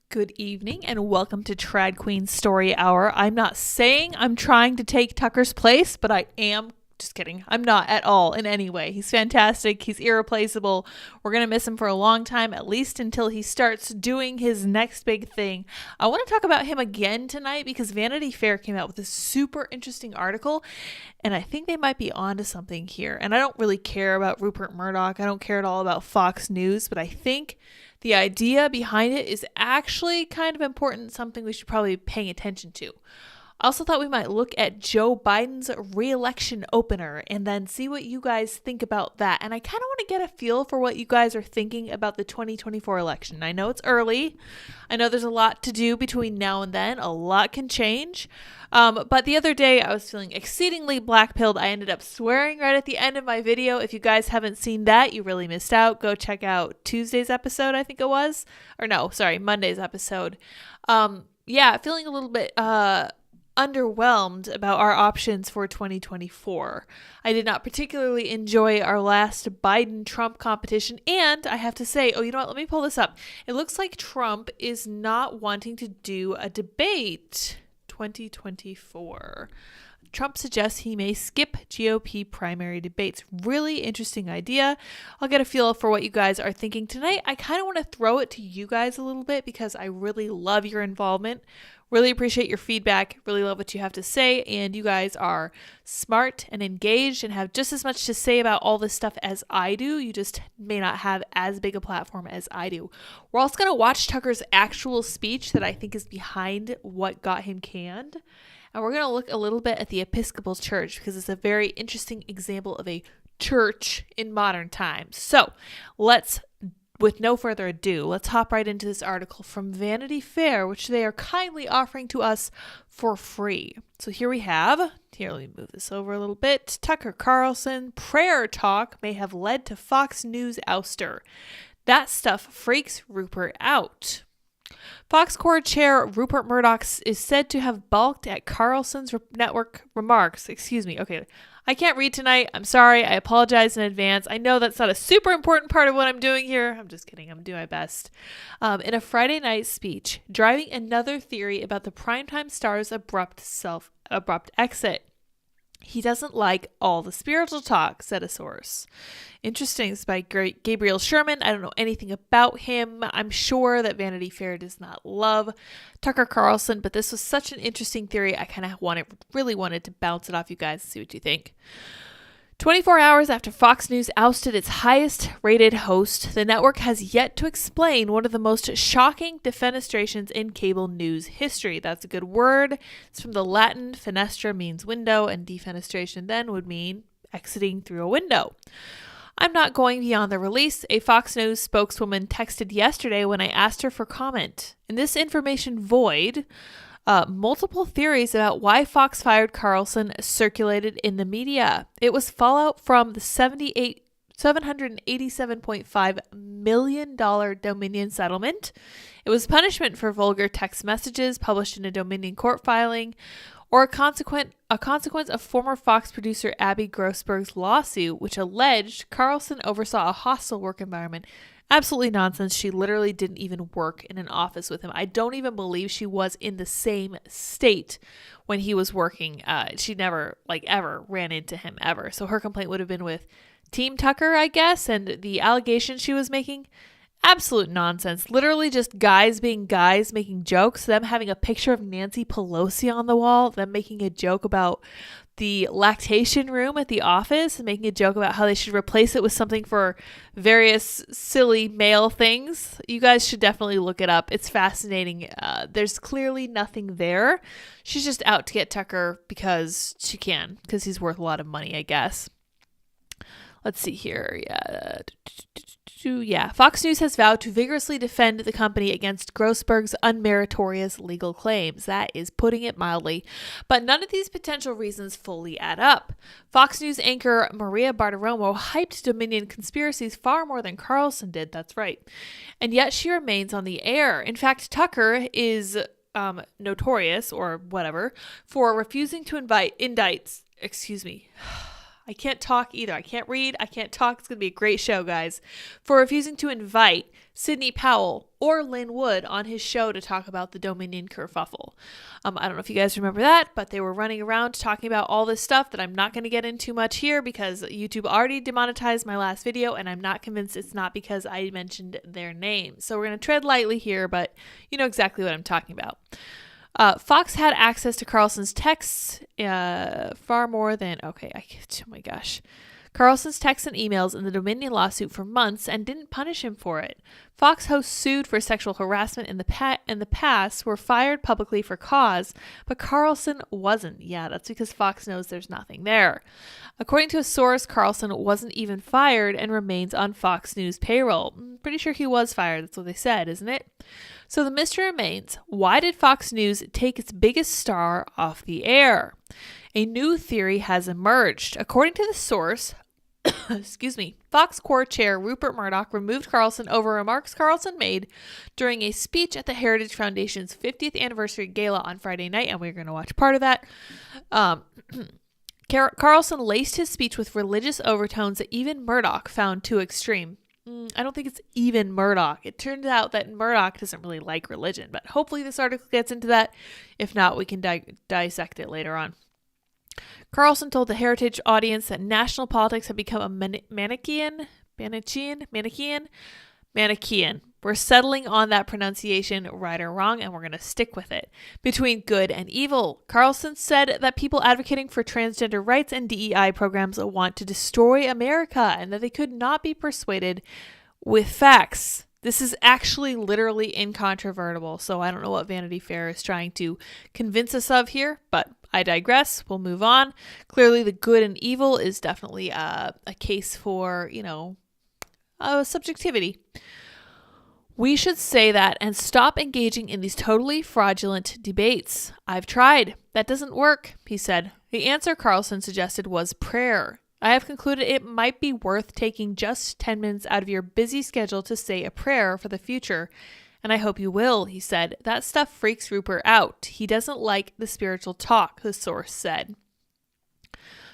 Good evening and welcome to Trad Queen Story Hour. I'm not saying I'm trying to take Tucker's place, but I am. Just kidding. I'm not at all in any way. He's fantastic. He's irreplaceable. We're going to miss him for a long time, at least until he starts doing his next big thing. I want to talk about him again tonight because Vanity Fair came out with a super interesting article, and I think they might be onto something here. And I don't really care about Rupert Murdoch. I don't care at all about Fox News, but I think the idea behind it is actually kind of important, something we should probably be paying attention to. I also thought we might look at Joe Biden's re-election opener and then see what you guys think about that. And I kind of want to get a feel for what you guys are thinking about the 2024 election. I know it's early. I know there's a lot to do between now and then. A lot can change. But the other day I was feeling exceedingly black-pilled. I ended up swearing right at the end of my video. If you guys haven't seen that, you really missed out. Go check out Tuesday's episode, I think it was. Or no, sorry, Monday's episode. Feeling a little bit underwhelmed about our options for 2024. I did not particularly enjoy our last Biden-Trump competition, and I have to say, you know what, let me pull this up. It looks like Trump is not wanting to do a debate 2024. Trump suggests he may skip GOP primary debates. Really interesting idea. I'll get a feel for what you guys are thinking tonight. I kind of want to throw it to you guys a little bit because I really love your involvement. Really appreciate your feedback. Really love what you have to say. And you guys are smart and engaged and have just as much to say about all this stuff as I do. You just may not have as big a platform as I do. We're also going to watch Tucker's actual speech that I think is behind what got him canned. And we're going to look a little bit at the Episcopal Church because it's a very interesting example of a church in modern times. So with no further ado, let's hop right into this article from Vanity Fair, which they are kindly offering to us for free. So here we have, let me move this over a little bit. Tucker Carlson, prayer talk may have led to Fox News ouster. That stuff freaks Rupert out. Fox Corps chair Rupert Murdoch is said to have balked at Carlson's network remarks. Okay, I can't read tonight. I'm sorry. I apologize in advance. I know that's not a super important part of what I'm doing here. I'm just kidding. I'm doing my best. In a Friday night speech, driving another theory about the primetime star's abrupt exit. He doesn't like all the spiritual talk, said a source. Interesting. This is by Gabriel Sherman. I don't know anything about him. I'm sure that Vanity Fair does not love Tucker Carlson, but this was such an interesting theory. I kind of really wanted to bounce it off you guys and see what you think. 24 hours after Fox News ousted its highest-rated host, the network has yet to explain one of the most shocking defenestrations in cable news history. That's a good word. It's from the Latin fenestra, means window, and defenestration then would mean exiting through a window. I'm not going beyond the release, a Fox News spokeswoman texted yesterday when I asked her for comment. In this information void, multiple theories about why Fox fired Carlson circulated in the media. It was fallout from the $787.5 million Dominion settlement. It was punishment for vulgar text messages published in a Dominion court filing, or a consequence of former Fox producer Abby Grossberg's lawsuit, which alleged Carlson oversaw a hostile work environment. Absolutely nonsense. She literally didn't even work in an office with him. I don't even believe she was in the same state when he was working. She never, ever ran into him, ever. So her complaint would have been with Team Tucker, I guess, and the allegations she was making, absolute nonsense. Literally just guys being guys making jokes, them having a picture of Nancy Pelosi on the wall, them making a joke about the lactation room at the office and making a joke about how they should replace it with something for various silly male things. You guys should definitely look it up. It's fascinating. There's clearly nothing there. She's just out to get Tucker because she can, because he's worth a lot of money, I guess. Let's see here. Fox News has vowed to vigorously defend the company against Grossberg's unmeritorious legal claims. That is putting it mildly. But none of these potential reasons fully add up. Fox News anchor Maria Bartiromo hyped Dominion conspiracies far more than Carlson did. That's right. And yet she remains on the air. In fact, Tucker is notorious, or whatever, for refusing to indict. I can't talk either. I can't read. I can't talk. It's going to be a great show, guys. For refusing to invite Sidney Powell or Lynn Wood on his show to talk about the Dominion kerfuffle. I don't know if you guys remember that, but they were running around talking about all this stuff that I'm not going to get into much here because YouTube already demonetized my last video, and I'm not convinced it's not because I mentioned their names. So we're going to tread lightly here, but you know exactly what I'm talking about. Fox had access to Carlson's texts far more than, Carlson's texts and emails in the Dominion lawsuit for months and didn't punish him for it. Fox hosts sued for sexual harassment in the past were fired publicly for cause, but Carlson wasn't. Yeah, that's because Fox knows there's nothing there. According to a source, Carlson wasn't even fired and remains on Fox News payroll. I'm pretty sure he was fired. That's what they said, isn't it? So the mystery remains, why did Fox News take its biggest star off the air? A new theory has emerged. According to the source, Fox Corps Chair Rupert Murdoch removed Carlson over remarks Carlson made during a speech at the Heritage Foundation's 50th anniversary gala on Friday night, and we're going to watch part of that. Carlson laced his speech with religious overtones that even Murdoch found too extreme. I don't think it's even Murdoch. It turns out that Murdoch doesn't really like religion, but hopefully this article gets into that. If not, we can dissect it later on. Carlson told the Heritage audience that national politics had become a Manichaean. We're settling on that pronunciation, right or wrong, and we're going to stick with it. Between good and evil. Carlson said that people advocating for transgender rights and DEI programs want to destroy America and that they could not be persuaded with facts. This is actually literally incontrovertible, so I don't know what Vanity Fair is trying to convince us of here, but I digress. We'll move on. Clearly, the good and evil is definitely a case for, subjectivity. We should say that and stop engaging in these totally fraudulent debates. I've tried. That doesn't work, he said. The answer Carlson suggested was prayer. I have concluded it might be worth taking just 10 minutes out of your busy schedule to say a prayer for the future. And I hope you will, he said. That stuff freaks Rupert out. He doesn't like the spiritual talk, the source said.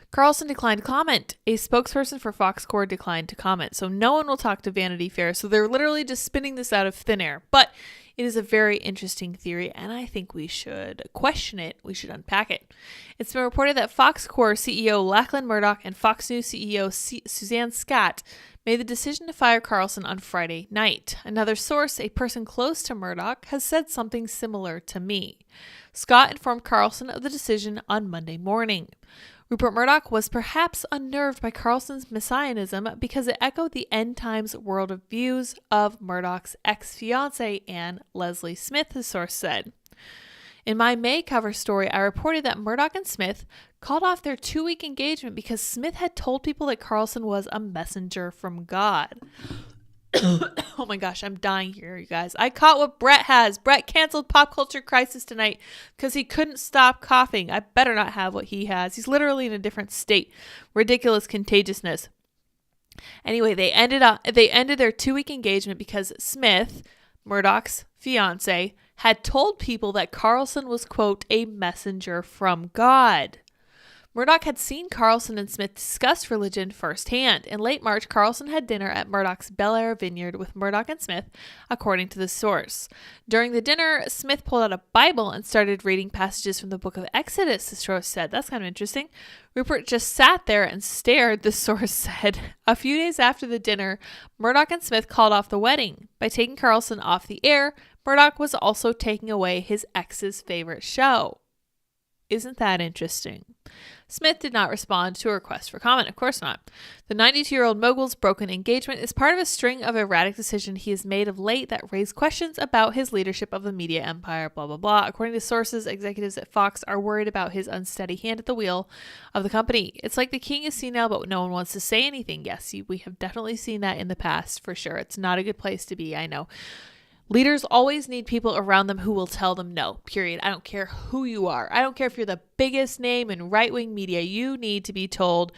Carlson declined to comment. A spokesperson for Fox Corps declined to comment. So no one will talk to Vanity Fair. So they're literally just spinning this out of thin air. But it is a very interesting theory, and I think we should question it. We should unpack it. It's been reported that Fox Corps CEO Lachlan Murdoch and Fox News CEO Suzanne Scott made the decision to fire Carlson on Friday night. Another source, a person close to Murdoch, has said something similar to me. Scott informed Carlson of the decision on Monday morning. Rupert Murdoch was perhaps unnerved by Carlson's messianism because it echoed the end times world of views of Murdoch's ex-fiancée Anne Leslie Smith, the source said. In my May cover story, I reported that Murdoch and Smith called off their 2-week engagement because Smith had told people that Carlson was a messenger from God. Oh my gosh, I'm dying here, you guys. I caught what Brett has. Brett canceled Pop Culture Crisis tonight because he couldn't stop coughing. I better not have what he has. He's literally in a different state. Ridiculous contagiousness. Anyway, they ended their 2-week engagement because Smith, Murdoch's fiance, had told people that Carlson was, quote, a messenger from God. Murdoch had seen Carlson and Smith discuss religion firsthand. In late March, Carlson had dinner at Murdoch's Bel Air vineyard with Murdoch and Smith, according to the source. During the dinner, Smith pulled out a Bible and started reading passages from the book of Exodus, the source said. That's kind of interesting. Rupert just sat there and stared, the source said. A few days after the dinner, Murdoch and Smith called off the wedding. By taking Carlson off the air, Murdoch was also taking away his ex's favorite show. Isn't that interesting? Smith did not respond to a request for comment. Of course not. The 92-year-old mogul's broken engagement is part of a string of erratic decisions he has made of late that raise questions about his leadership of the media empire, blah, blah, blah. According to sources, executives at Fox are worried about his unsteady hand at the wheel of the company. It's like the king is senile, but no one wants to say anything. Yes, we have definitely seen that in the past, for sure. It's not a good place to be, I know. Leaders always need people around them who will tell them no, period. I don't care who you are. I don't care if you're the biggest name in right-wing media. You need to be told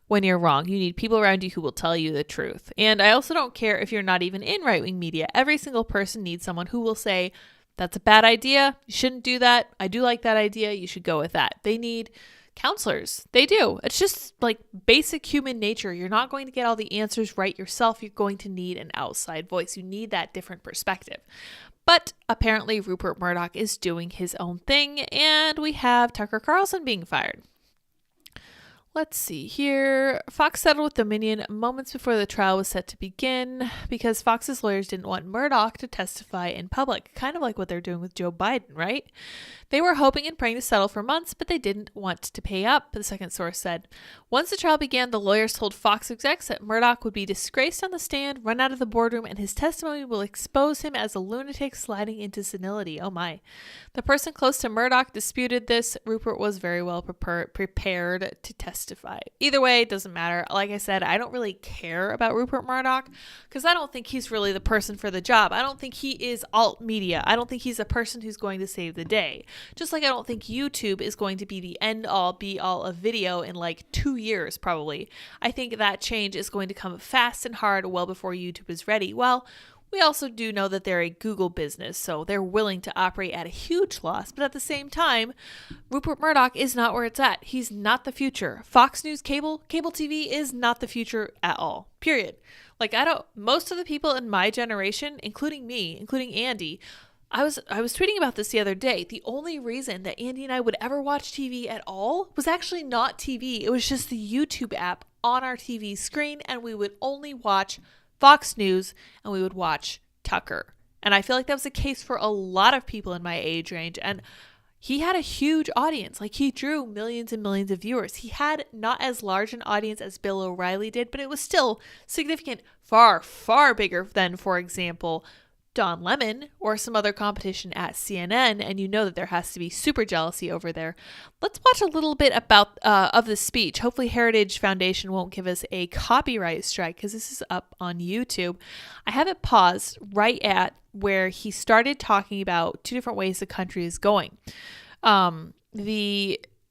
when you're wrong. You need people around you who will tell you the truth. And I also don't care if you're not even in right-wing media. Every single person needs someone who will say, that's a bad idea. You shouldn't do that. I do like that idea. You should go with that. They need counselors. They do. It's just like basic human nature. You're not going to get all the answers right yourself. You're going to need an outside voice. You need that different perspective. But apparently Rupert Murdoch is doing his own thing, and we have Tucker Carlson being fired. Let's see here. Fox settled with Dominion moments before the trial was set to begin because Fox's lawyers didn't want Murdoch to testify in public, kind of like what they're doing with Joe Biden, right? They were hoping and praying to settle for months, but they didn't want to pay up, the second source said. Once the trial began, the lawyers told Fox execs that Murdoch would be disgraced on the stand, run out of the boardroom, and his testimony will expose him as a lunatic sliding into senility. Oh my. The person close to Murdoch disputed this. Rupert was very well prepared to testify. Either way, it doesn't matter. Like I said, I don't really care about Rupert Murdoch because I don't think he's really the person for the job. I don't think he is alt media. I don't think he's a person who's going to save the day. Just like I don't think YouTube is going to be the end all be all of video in like 2 years probably. I think that change is going to come fast and hard well before YouTube is ready. Well, we also do know that they're a Google business, so they're willing to operate at a huge loss. But at the same time, Rupert Murdoch is not where it's at. He's not the future. Fox News cable TV is not the future at all. Period. Like most of the people in my generation, including me, including Andy, I was tweeting about this the other day. The only reason that Andy and I would ever watch TV at all was actually not TV. It was just the YouTube app on our TV screen, and we would only watch Fox News and we would watch Tucker. And I feel like that was the case for a lot of people in my age range. And he had a huge audience. Like, he drew millions and millions of viewers. He had not as large an audience as Bill O'Reilly did, but it was still significant, far, far bigger than, for example, Don Lemon or some other competition at CNN, and you know that there has to be super jealousy over there. Let's watch a little bit about of the speech. Hopefully Heritage Foundation won't give us a copyright strike because this is up on YouTube. I have it paused right at where he started talking about 2 different ways the country is going.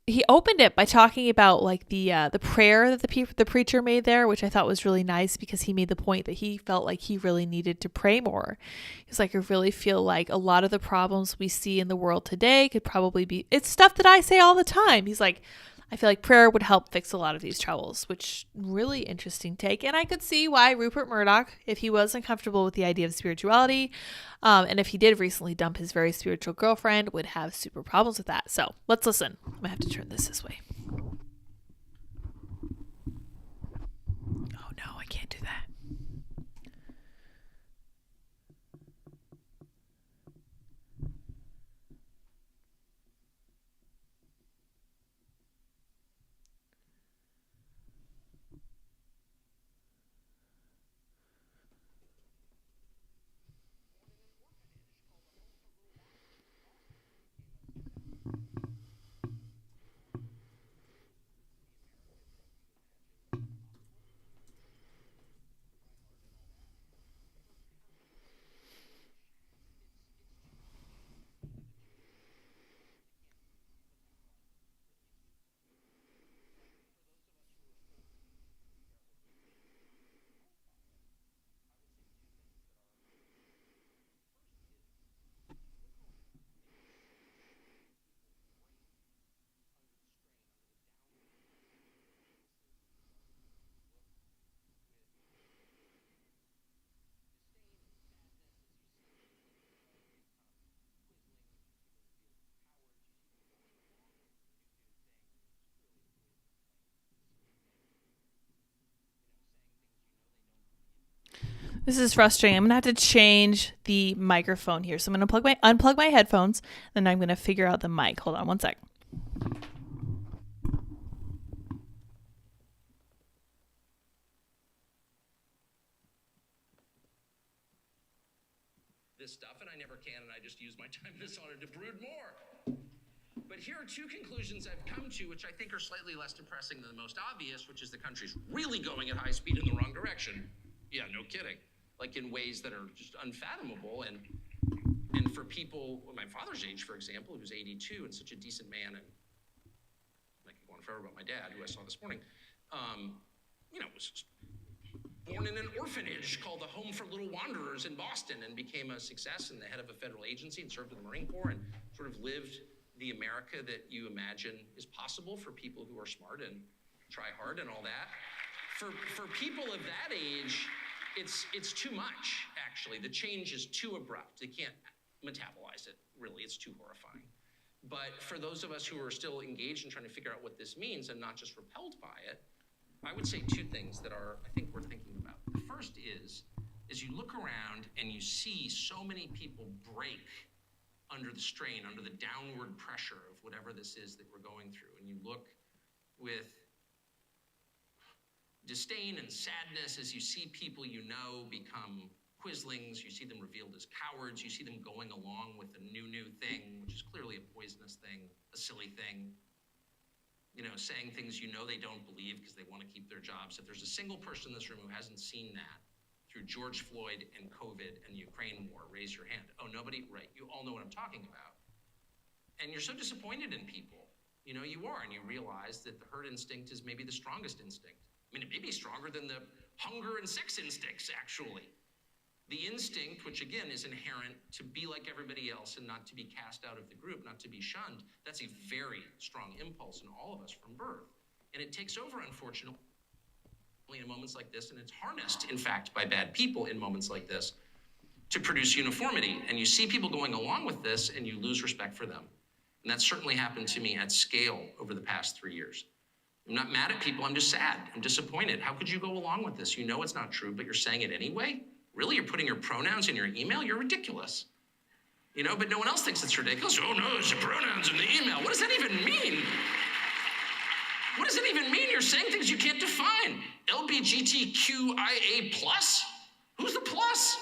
He opened it by talking about like the prayer that the preacher made there, which I thought was really nice because he made the point that he felt like he really needed to pray more. He's like, I really feel like a lot of the problems we see in the world today could probably be, it's stuff that I say all the time. He's like, I feel like prayer would help fix a lot of these troubles, which really interesting take. And I could see why Rupert Murdoch, if he was uncomfortable with the idea of spirituality, and if he did recently dump his very spiritual girlfriend, would have super problems with that. So let's listen. I'm gonna have to turn this way. Oh no, I can't do that. This is frustrating. I'm going to have to change the microphone here. So I'm going to unplug my headphones, then I'm going to figure out the mic. Hold on one sec. This stuff, and I never can, and I just use my time this honor to brood more. But here are two conclusions I've come to, which I think are slightly less depressing than the most obvious, which is the country's really going at high speed in the wrong direction. Yeah, no kidding. Like in ways that are just unfathomable. And for people my father's age, for example, who's 82 and such a decent man, and I could go on forever about my dad, who I saw this morning, was born in an orphanage called the Home for Little Wanderers in Boston, and became a success and the head of a federal agency and served in the Marine Corps and sort of lived the America that you imagine is possible for people who are smart and try hard and all that. For people of that age, it's too much, actually. The change is too abrupt. They can't metabolize it, really. It's too horrifying. But for those of us who are still engaged in trying to figure out what this means and not just repelled by it, I would say two things that I think we're thinking about. The first is you look around and you see so many people break under the strain, under the downward pressure of whatever this is that we're going through. And you look with disdain and sadness as you see people you know become quislings. You see them revealed as cowards. You see them going along with a new thing, which is clearly a poisonous thing, a silly thing. Saying things they don't believe because they want to keep their jobs. If there's a single person in this room who hasn't seen that through George Floyd and COVID and the Ukraine war, raise your hand. Oh, nobody? Right. You all know what I'm talking about. And you're so disappointed in people. You are, and you realize that the herd instinct is maybe the strongest instinct. I mean, it may be stronger than the hunger and sex instincts, actually. The instinct, which again is inherent to be like everybody else and not to be cast out of the group, not to be shunned, that's a very strong impulse in all of us from birth. And it takes over, unfortunately, in moments like this, and it's harnessed, in fact, by bad people in moments like this to produce uniformity. And you see people going along with this and you lose respect for them. And that certainly happened to me at scale over the past 3 years. I'm not mad at people, I'm just sad, I'm disappointed. How could you go along with this? You know it's not true, but you're saying it anyway? Really? You're putting your pronouns in your email? You're ridiculous. But no one else thinks it's ridiculous. Oh no, there's the pronouns in the email. What does that even mean? What does it even mean? You're saying things you can't define. LGBTQIA+? Who's the plus?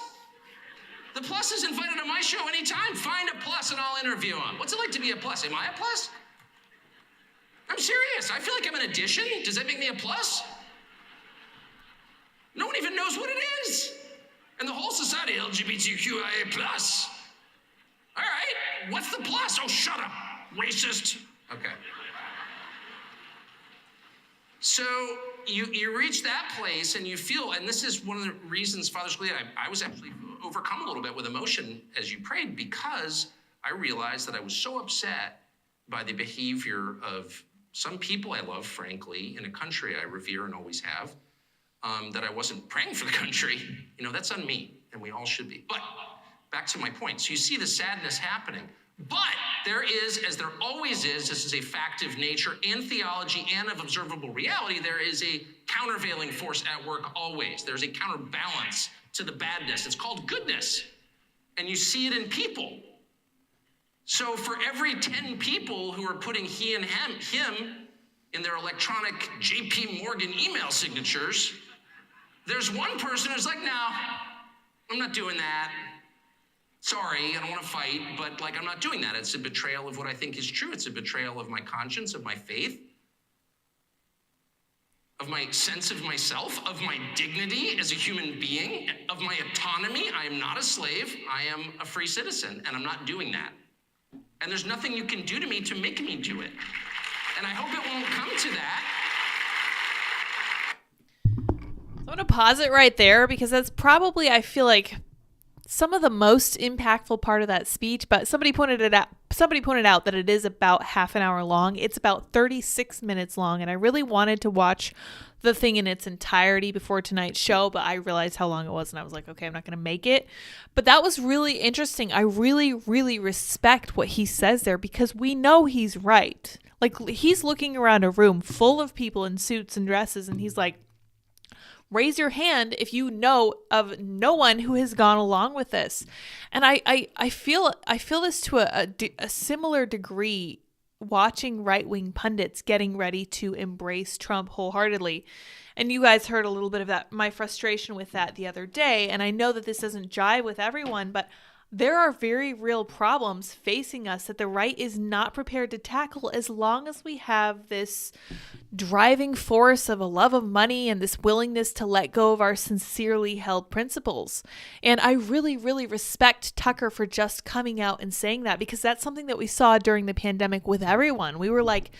The plus is invited on my show anytime. Find a plus and I'll interview him. What's it like to be a plus? Am I a plus? I'm serious. I feel like I'm an addition. Does that make me a plus? No one even knows what it is. And the whole society, LGBTQIA+. All right, what's the plus? Oh, shut up, racist. Okay. So you reach that place and you feel, and this is one of the reasons, Father Scalia, I was actually overcome a little bit with emotion as you prayed, because I realized that I was so upset by the behavior of some people I love, frankly, in a country I revere and always have, that I wasn't praying for the country. That's on me, and we all should be. But back to my point. So you see the sadness happening. But there is, as there always is, this is a fact of nature and theology and of observable reality, there is a countervailing force at work always. There's a counterbalance to the badness. It's called goodness. And you see it in people. So for every 10 people who are putting he and him in their electronic JP Morgan email signatures, there's one person who's like, no, I'm not doing that. Sorry, I don't want to fight, but I'm not doing that. It's a betrayal of what I think is true. It's a betrayal of my conscience, of my faith, of my sense of myself, of my dignity as a human being, of my autonomy. I am not a slave. I am a free citizen, and I'm not doing that. And there's nothing you can do to me to make me do it. And I hope it won't come to that. I'm going to pause it right there, because that's probably, I feel like, some of the most impactful part of that speech. But somebody pointed out that it is about half an hour long. It's about 36 minutes long, and I really wanted to watch the thing in its entirety before tonight's show, but I realized how long it was and I was like, okay, I'm not going to make it. But that was really interesting. I really, really respect what he says there, because we know he's right. He's looking around a room full of people in suits and dresses, and he's like, Raise your hand if you know of no one who has gone along with this. And I feel this to a similar degree watching right-wing pundits getting ready to embrace Trump wholeheartedly. And you guys heard a little bit of that, my frustration with that the other day. And I know that this doesn't jive with everyone, but there are very real problems facing us that the right is not prepared to tackle as long as we have this driving force of a love of money and this willingness to let go of our sincerely held principles. And I really, really respect Tucker for just coming out and saying that, because that's something that we saw during the pandemic with everyone. We were like,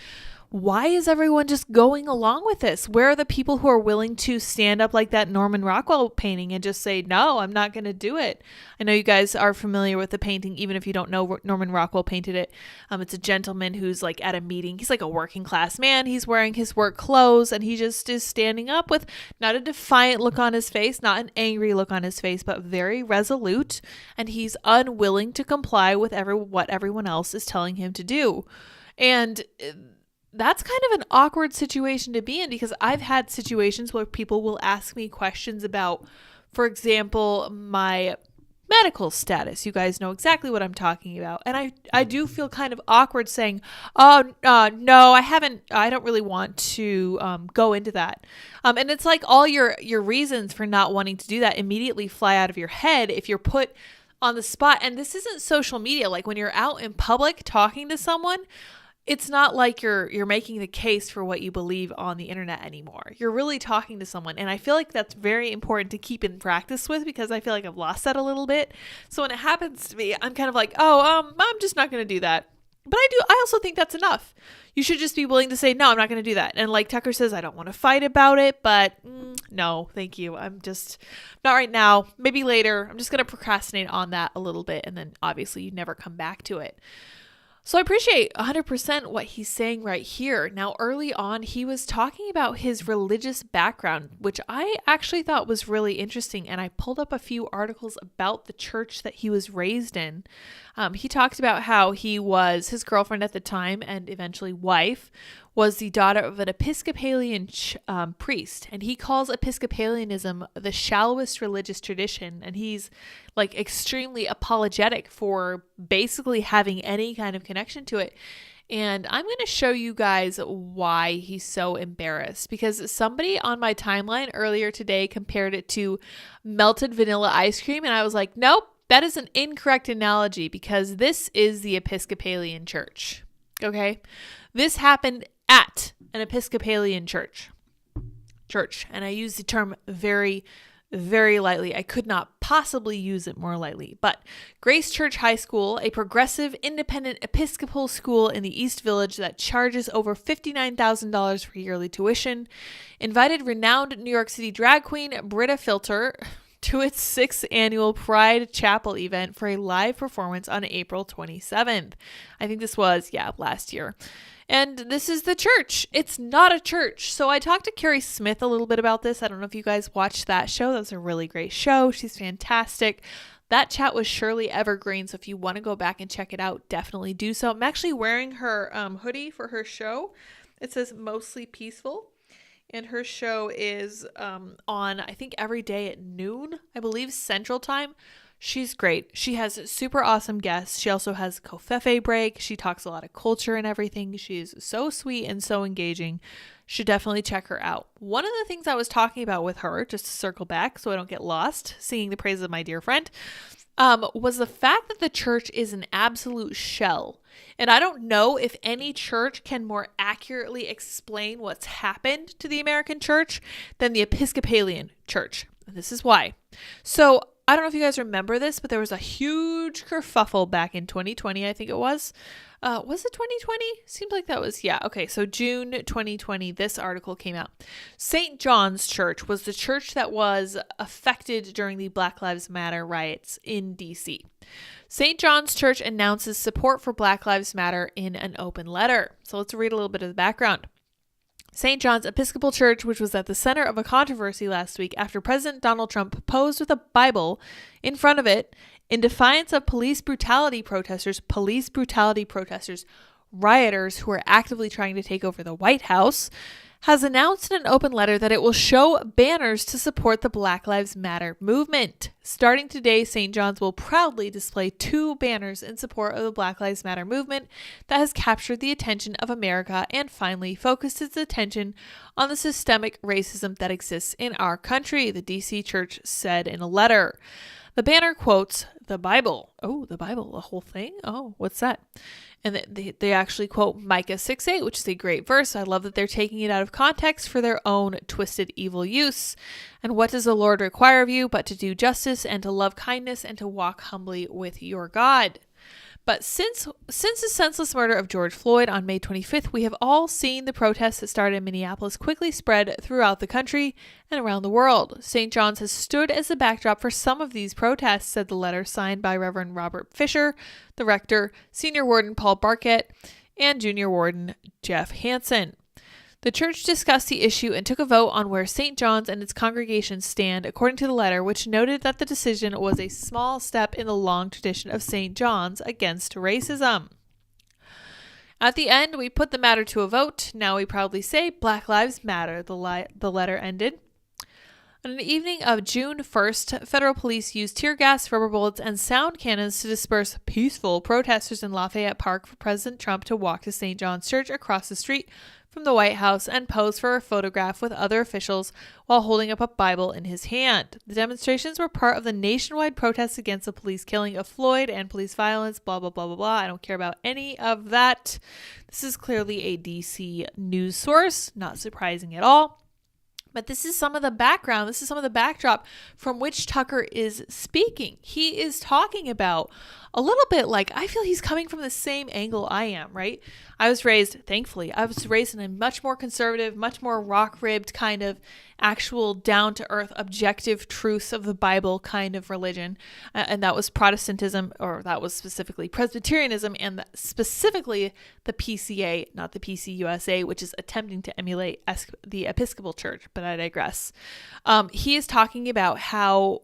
why is everyone just going along with this? Where are the people who are willing to stand up like that Norman Rockwell painting and just say, no, I'm not going to do it? I know you guys are familiar with the painting, even if you don't know Norman Rockwell painted it. It's a gentleman who's like at a meeting. He's like a working class man. He's wearing his work clothes and he just is standing up with not a defiant look on his face, not an angry look on his face, but very resolute. And he's unwilling to comply with what everyone else is telling him to do. And that's kind of an awkward situation to be in, because I've had situations where people will ask me questions about, for example, my medical status. You guys know exactly what I'm talking about. And I do feel kind of awkward saying, no, I don't really want to go into that. And it's like all your reasons for not wanting to do that immediately fly out of your head if you're put on the spot. And this isn't social media. Like when you're out in public talking to someone, it's not like you're making the case for what you believe on the internet anymore. You're really talking to someone. And I feel like that's very important to keep in practice with, because I feel like I've lost that a little bit. So when it happens to me, I'm kind of like, I'm just not going to do that. But I also think that's enough. You should just be willing to say, no, I'm not going to do that. And like Tucker says, I don't want to fight about it, but no, thank you. I'm just not right now. Maybe later. I'm just going to procrastinate on that a little bit. And then obviously you never come back to it. So I appreciate 100% what he's saying right here. Now, early on, he was talking about his religious background, which I actually thought was really interesting. And I pulled up a few articles about the church that he was raised in. He talked about how his girlfriend at the time and eventually wife was the daughter of an Episcopalian priest. And he calls Episcopalianism the shallowest religious tradition. And he's like extremely apologetic for basically having any kind of connection to it. And I'm going to show you guys why he's so embarrassed, because somebody on my timeline earlier today compared it to melted vanilla ice cream. And I was like, nope, that is an incorrect analogy, because this is the Episcopalian church. Okay. This happened at an Episcopalian church. And I use the term very, very lightly. I could not possibly use it more lightly. But Grace Church High School, a progressive, independent Episcopal school in the East Village that charges over $59,000 for yearly tuition, invited renowned New York City drag queen Britta Filter to its 6th annual Pride Chapel event for a live performance on April 27th. I think this was, last year. And this is the church. It's not a church. So I talked to Carrie Smith a little bit about this. I don't know if you guys watched that show. That was a really great show. She's fantastic. That chat was surely evergreen. So if you want to go back and check it out, definitely do so. I'm actually wearing her hoodie for her show. It says Mostly Peaceful. And her show is on, I think, every day at noon, I believe, Central Time. She's great. She has super awesome guests. She also has a Covfefe break. She talks a lot of culture and everything. She's so sweet and so engaging. Should definitely check her out. One of the things I was talking about with her, just to circle back so I don't get lost singing the praises of my dear friend, was the fact that the church is an absolute shell. And I don't know if any church can more accurately explain what's happened to the American church than the Episcopalian church. And this is why. So I don't know if you guys remember this, but there was a huge kerfuffle back in 2020, I think it was. Was it 2020? Seems like that was, okay. So June 2020, this article came out. St. John's Church was the church that was affected during the Black Lives Matter riots in DC. St. John's Church announces support for Black Lives Matter in an open letter. So let's read a little bit of the background. St. John's Episcopal Church, which was at the center of a controversy last week after President Donald Trump posed with a Bible in front of it in defiance of police brutality protesters, rioters who are actively trying to take over the White House, has announced in an open letter that it will show banners to support the Black Lives Matter movement. Starting today, St. John's will proudly display 2 banners in support of the Black Lives Matter movement that has captured the attention of America and finally focused its attention on the systemic racism that exists in our country, the DC Church said in a letter. The banner quotes the Bible. Oh, the Bible, the whole thing? Oh, what's that? And they actually quote Micah 6:8, which is a great verse. I love that they're taking it out of context for their own twisted evil use. And what does the Lord require of you but to do justice and to love kindness and to walk humbly with your God? But since the senseless murder of George Floyd on May 25th, we have all seen the protests that started in Minneapolis quickly spread throughout the country and around the world. St. John's has stood as a backdrop for some of these protests, said the letter signed by Reverend Robert Fisher, the rector, Senior Warden Paul Barkett, and Junior Warden Jeff Hansen. The church discussed the issue and took a vote on where St. John's and its congregation stand, according to the letter, which noted that the decision was a small step in the long tradition of St. John's against racism. At the end, we put the matter to a vote. Now we proudly say, Black Lives Matter, the letter ended. On the evening of June 1st, federal police used tear gas, rubber bullets, and sound cannons to disperse peaceful protesters in Lafayette Park for President Trump to walk to St. John's Church across the street from the White House and pose for a photograph with other officials while holding up a Bible in his hand. The demonstrations were part of the nationwide protests against the police killing of Floyd and police violence, blah, blah, blah, blah, blah. I don't care about any of that. This is clearly a DC news source, not surprising at all. But this is some of the background. This is some of the backdrop from which Tucker is speaking. He is talking about a little bit like, I feel he's coming from the same angle I am, right? Thankfully, I was raised in a much more conservative, much more rock-ribbed kind of actual down-to-earth objective truths of the Bible kind of religion. And that was Protestantism, or that was specifically Presbyterianism, and specifically the PCA, not the PCUSA, which is attempting to emulate the Episcopal Church, but I digress. He is talking about how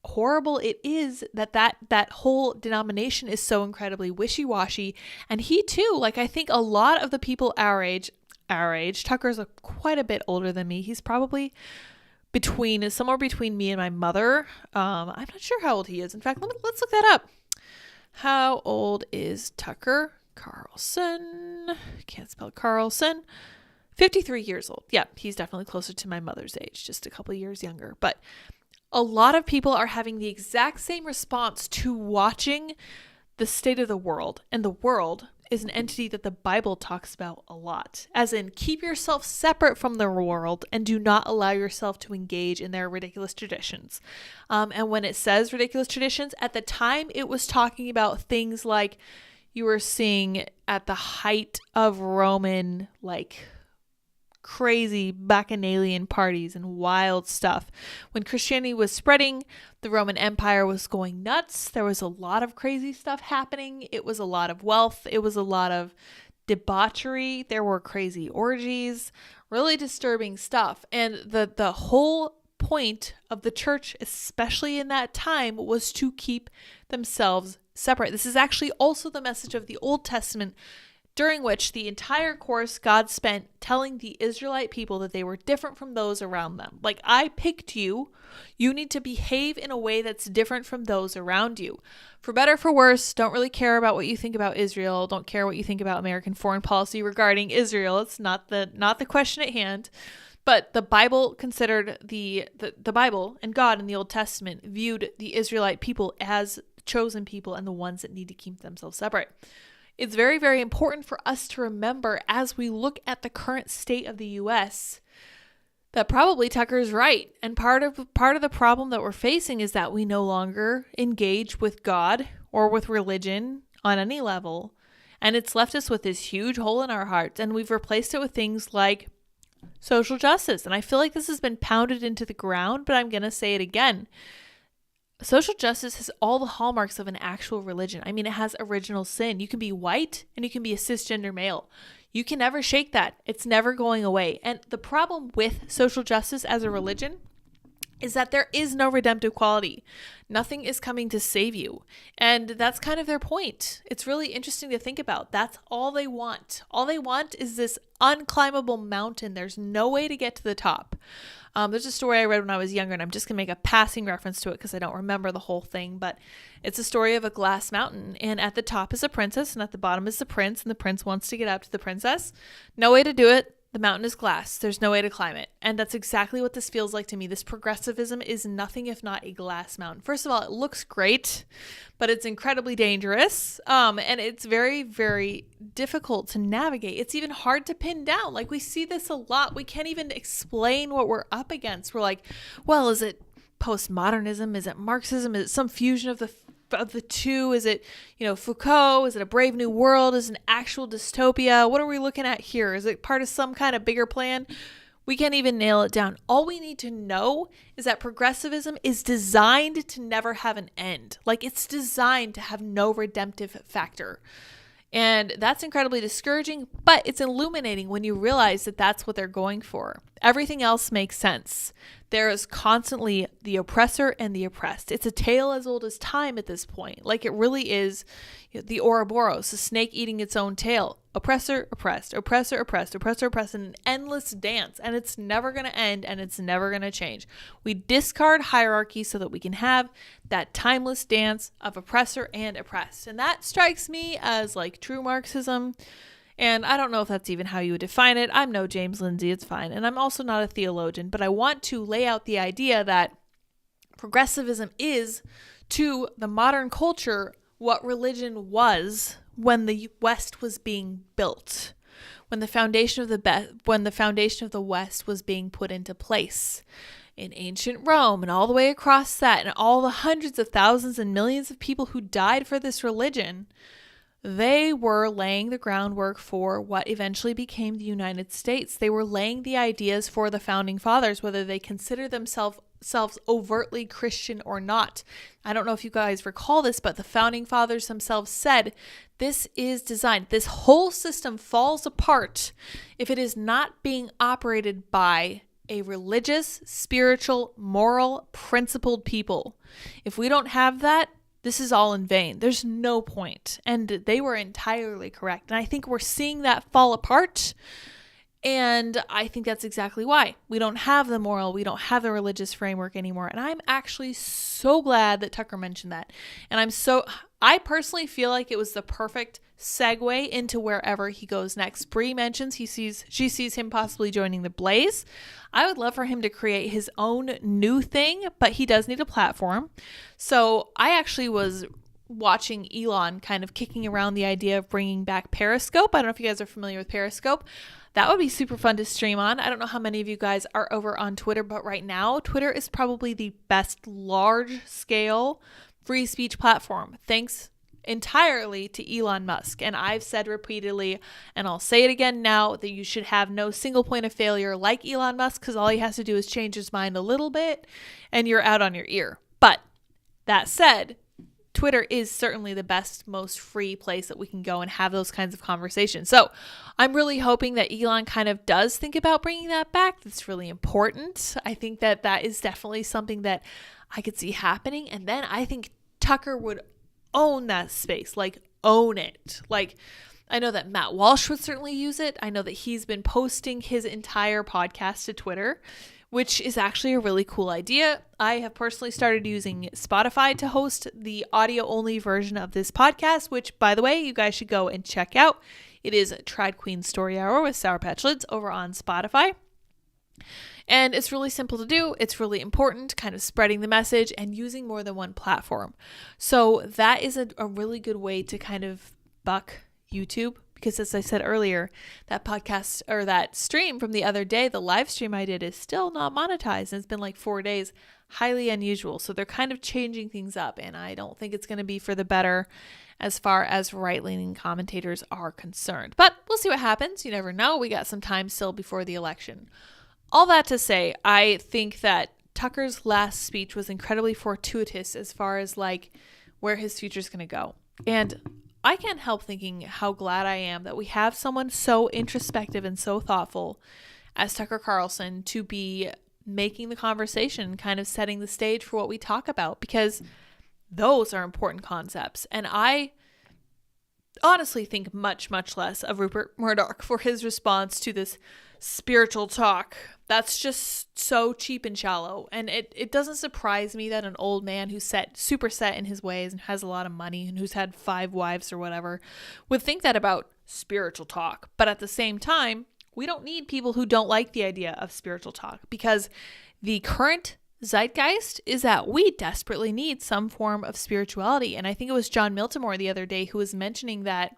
horrible it is that whole denomination is so incredibly wishy-washy. And he too, like, I think a lot of the people our age, Tucker's quite a bit older than me. He's probably somewhere between me and my mother. I'm not sure how old he is. In fact, let's look that up. How old is Tucker Carlson? Can't spell Carlson. 53 years old. Yeah, he's definitely closer to my mother's age, just a couple of years younger. But a lot of people are having the exact same response to watching the state of the world. And the world is an entity that the Bible talks about a lot. As in, keep yourself separate from the world and do not allow yourself to engage in their ridiculous traditions. And when it says ridiculous traditions, at the time it was talking about things like you were seeing at the height of Roman, like, crazy bacchanalian parties and wild stuff. When Christianity was spreading, the Roman Empire was going nuts. There was a lot of crazy stuff happening. It was a lot of wealth. It was a lot of debauchery. There were crazy orgies, really disturbing stuff. And the whole point of the church, especially in that time, was to keep themselves separate. This is actually also the message of the Old Testament, during which the entire course God spent telling the Israelite people that they were different from those around them. Like, I picked you. You need to behave in a way that's different from those around you. For better, for worse, don't really care about what you think about Israel. Don't care what you think about American foreign policy regarding Israel. It's not the question at hand. But the Bible considered the Bible and God in the Old Testament viewed the Israelite people as chosen people and the ones that need to keep themselves separate. It's very, very important for us to remember as we look at the current state of the U.S. that probably Tucker's right. And part of the problem that we're facing is that we no longer engage with God or with religion on any level. And it's left us with this huge hole in our hearts. And we've replaced it with things like social justice. And I feel like this has been pounded into the ground, but I'm going to say it again. Social justice has all the hallmarks of an actual religion. I mean, it has original sin. You can be white and you can be a cisgender male. You can never shake that. It's never going away. And the problem with social justice as a religion is that there is no redemptive quality. Nothing is coming to save you. And that's kind of their point. It's really interesting to think about. That's all they want. All they want is this unclimbable mountain. There's no way to get to the top. There's a story I read when I was younger, and I'm just going to make a passing reference to it because I don't remember the whole thing, but it's a story of a glass mountain, and at the top is a princess, and at the bottom is the prince, and the prince wants to get up to the princess. No way to do it. The mountain is glass. There's no way to climb it. And that's exactly what this feels like to me. This progressivism is nothing if not a glass mountain. First of all, it looks great, but it's incredibly dangerous. And it's very, very difficult to navigate. It's even hard to pin down. Like, we see this a lot. We can't even explain what we're up against. We're like, well, is it postmodernism? Is it Marxism? Is it some fusion of the two? Is it, Foucault? Is it a Brave New World? Is it an actual dystopia? What are we looking at here? Is it part of some kind of bigger plan? We can't even nail it down. All we need to know is that progressivism is designed to never have an end. Like, it's designed to have no redemptive factor. And that's incredibly discouraging, but it's illuminating when you realize that that's what they're going for. Everything else makes sense. There is constantly the oppressor and the oppressed. It's a tale as old as time at this point. Like, it really is the Ouroboros, the snake eating its own tail. Oppressor, oppressed, oppressor, oppressed, oppressor, oppressed, in an endless dance. And it's never going to end, and it's never going to change. We discard hierarchy so that we can have that timeless dance of oppressor and oppressed. And that strikes me as like true Marxism. And I don't know if that's even how you would define it. I'm no James Lindsay, it's fine. And I'm also not a theologian, but I want to lay out the idea that progressivism is, to the modern culture, what religion was when the West was being built, when the foundation of the West was being put into place in ancient Rome and all the way across that, and all the hundreds of thousands and millions of people who died for this religion. They were laying the groundwork for what eventually became the United States. They were laying the ideas for the founding fathers, whether they consider themselves overtly Christian or not. I don't know if you guys recall this, but the founding fathers themselves said, this is designed. This whole system falls apart if it is not being operated by a religious, spiritual, moral, principled people. If we don't have that, this is all in vain. There's no point. And they were entirely correct. And I think we're seeing that fall apart. And I think that's exactly why. We don't have the moral, we don't have the religious framework anymore. And I'm actually so glad that Tucker mentioned that. And I personally feel like it was the perfect segue into wherever he goes next. Bree mentions she sees him possibly joining the Blaze. I would love for him to create his own new thing, but he does need a platform. So I actually was watching Elon kind of kicking around the idea of bringing back Periscope. I don't know if you guys are familiar with Periscope. That would be super fun to stream on. I don't know how many of you guys are over on Twitter, but right now, Twitter is probably the best large-scale free speech platform, thanks entirely to Elon Musk. And I've said repeatedly, and I'll say it again now, that you should have no single point of failure like Elon Musk, because all he has to do is change his mind a little bit, and you're out on your ear. But that said, Twitter is certainly the best, most free place that we can go and have those kinds of conversations. So I'm really hoping that Elon kind of does think about bringing that back. That's really important. I think that is definitely something that I could see happening. And then I think Tucker would own that space, like own it. Like, I know that Matt Walsh would certainly use it. I know that he's been posting his entire podcast to Twitter, which is actually a really cool idea. I have personally started using Spotify to host the audio-only version of this podcast, which, by the way, you guys should go and check out. It is Trad Queen Story Hour with Sour Patch Lids over on Spotify. And it's really simple to do. It's really important, kind of spreading the message and using more than one platform. So that is a really good way to kind of buck YouTube. Because as I said earlier, that podcast or that stream from the other day, the live stream I did, is still not monetized. And it's been like 4 days, highly unusual. So they're kind of changing things up. And I don't think it's going to be for the better as far as right-leaning commentators are concerned. But we'll see what happens. You never know. We got some time still before the election. All that to say, I think that Tucker's last speech was incredibly fortuitous as far as like where his future is going to go. And I can't help thinking how glad I am that we have someone so introspective and so thoughtful as Tucker Carlson to be making the conversation, kind of setting the stage for what we talk about, because those are important concepts. And I honestly think much, much less of Rupert Murdoch for his response to this spiritual talk. That's just so cheap and shallow. And it doesn't surprise me that an old man who's super set in his ways and has a lot of money and who's had 5 wives or whatever would think that about spiritual talk. But at the same time, we don't need people who don't like the idea of spiritual talk, because the current zeitgeist is that we desperately need some form of spirituality. And I think it was John Miltimore the other day who was mentioning that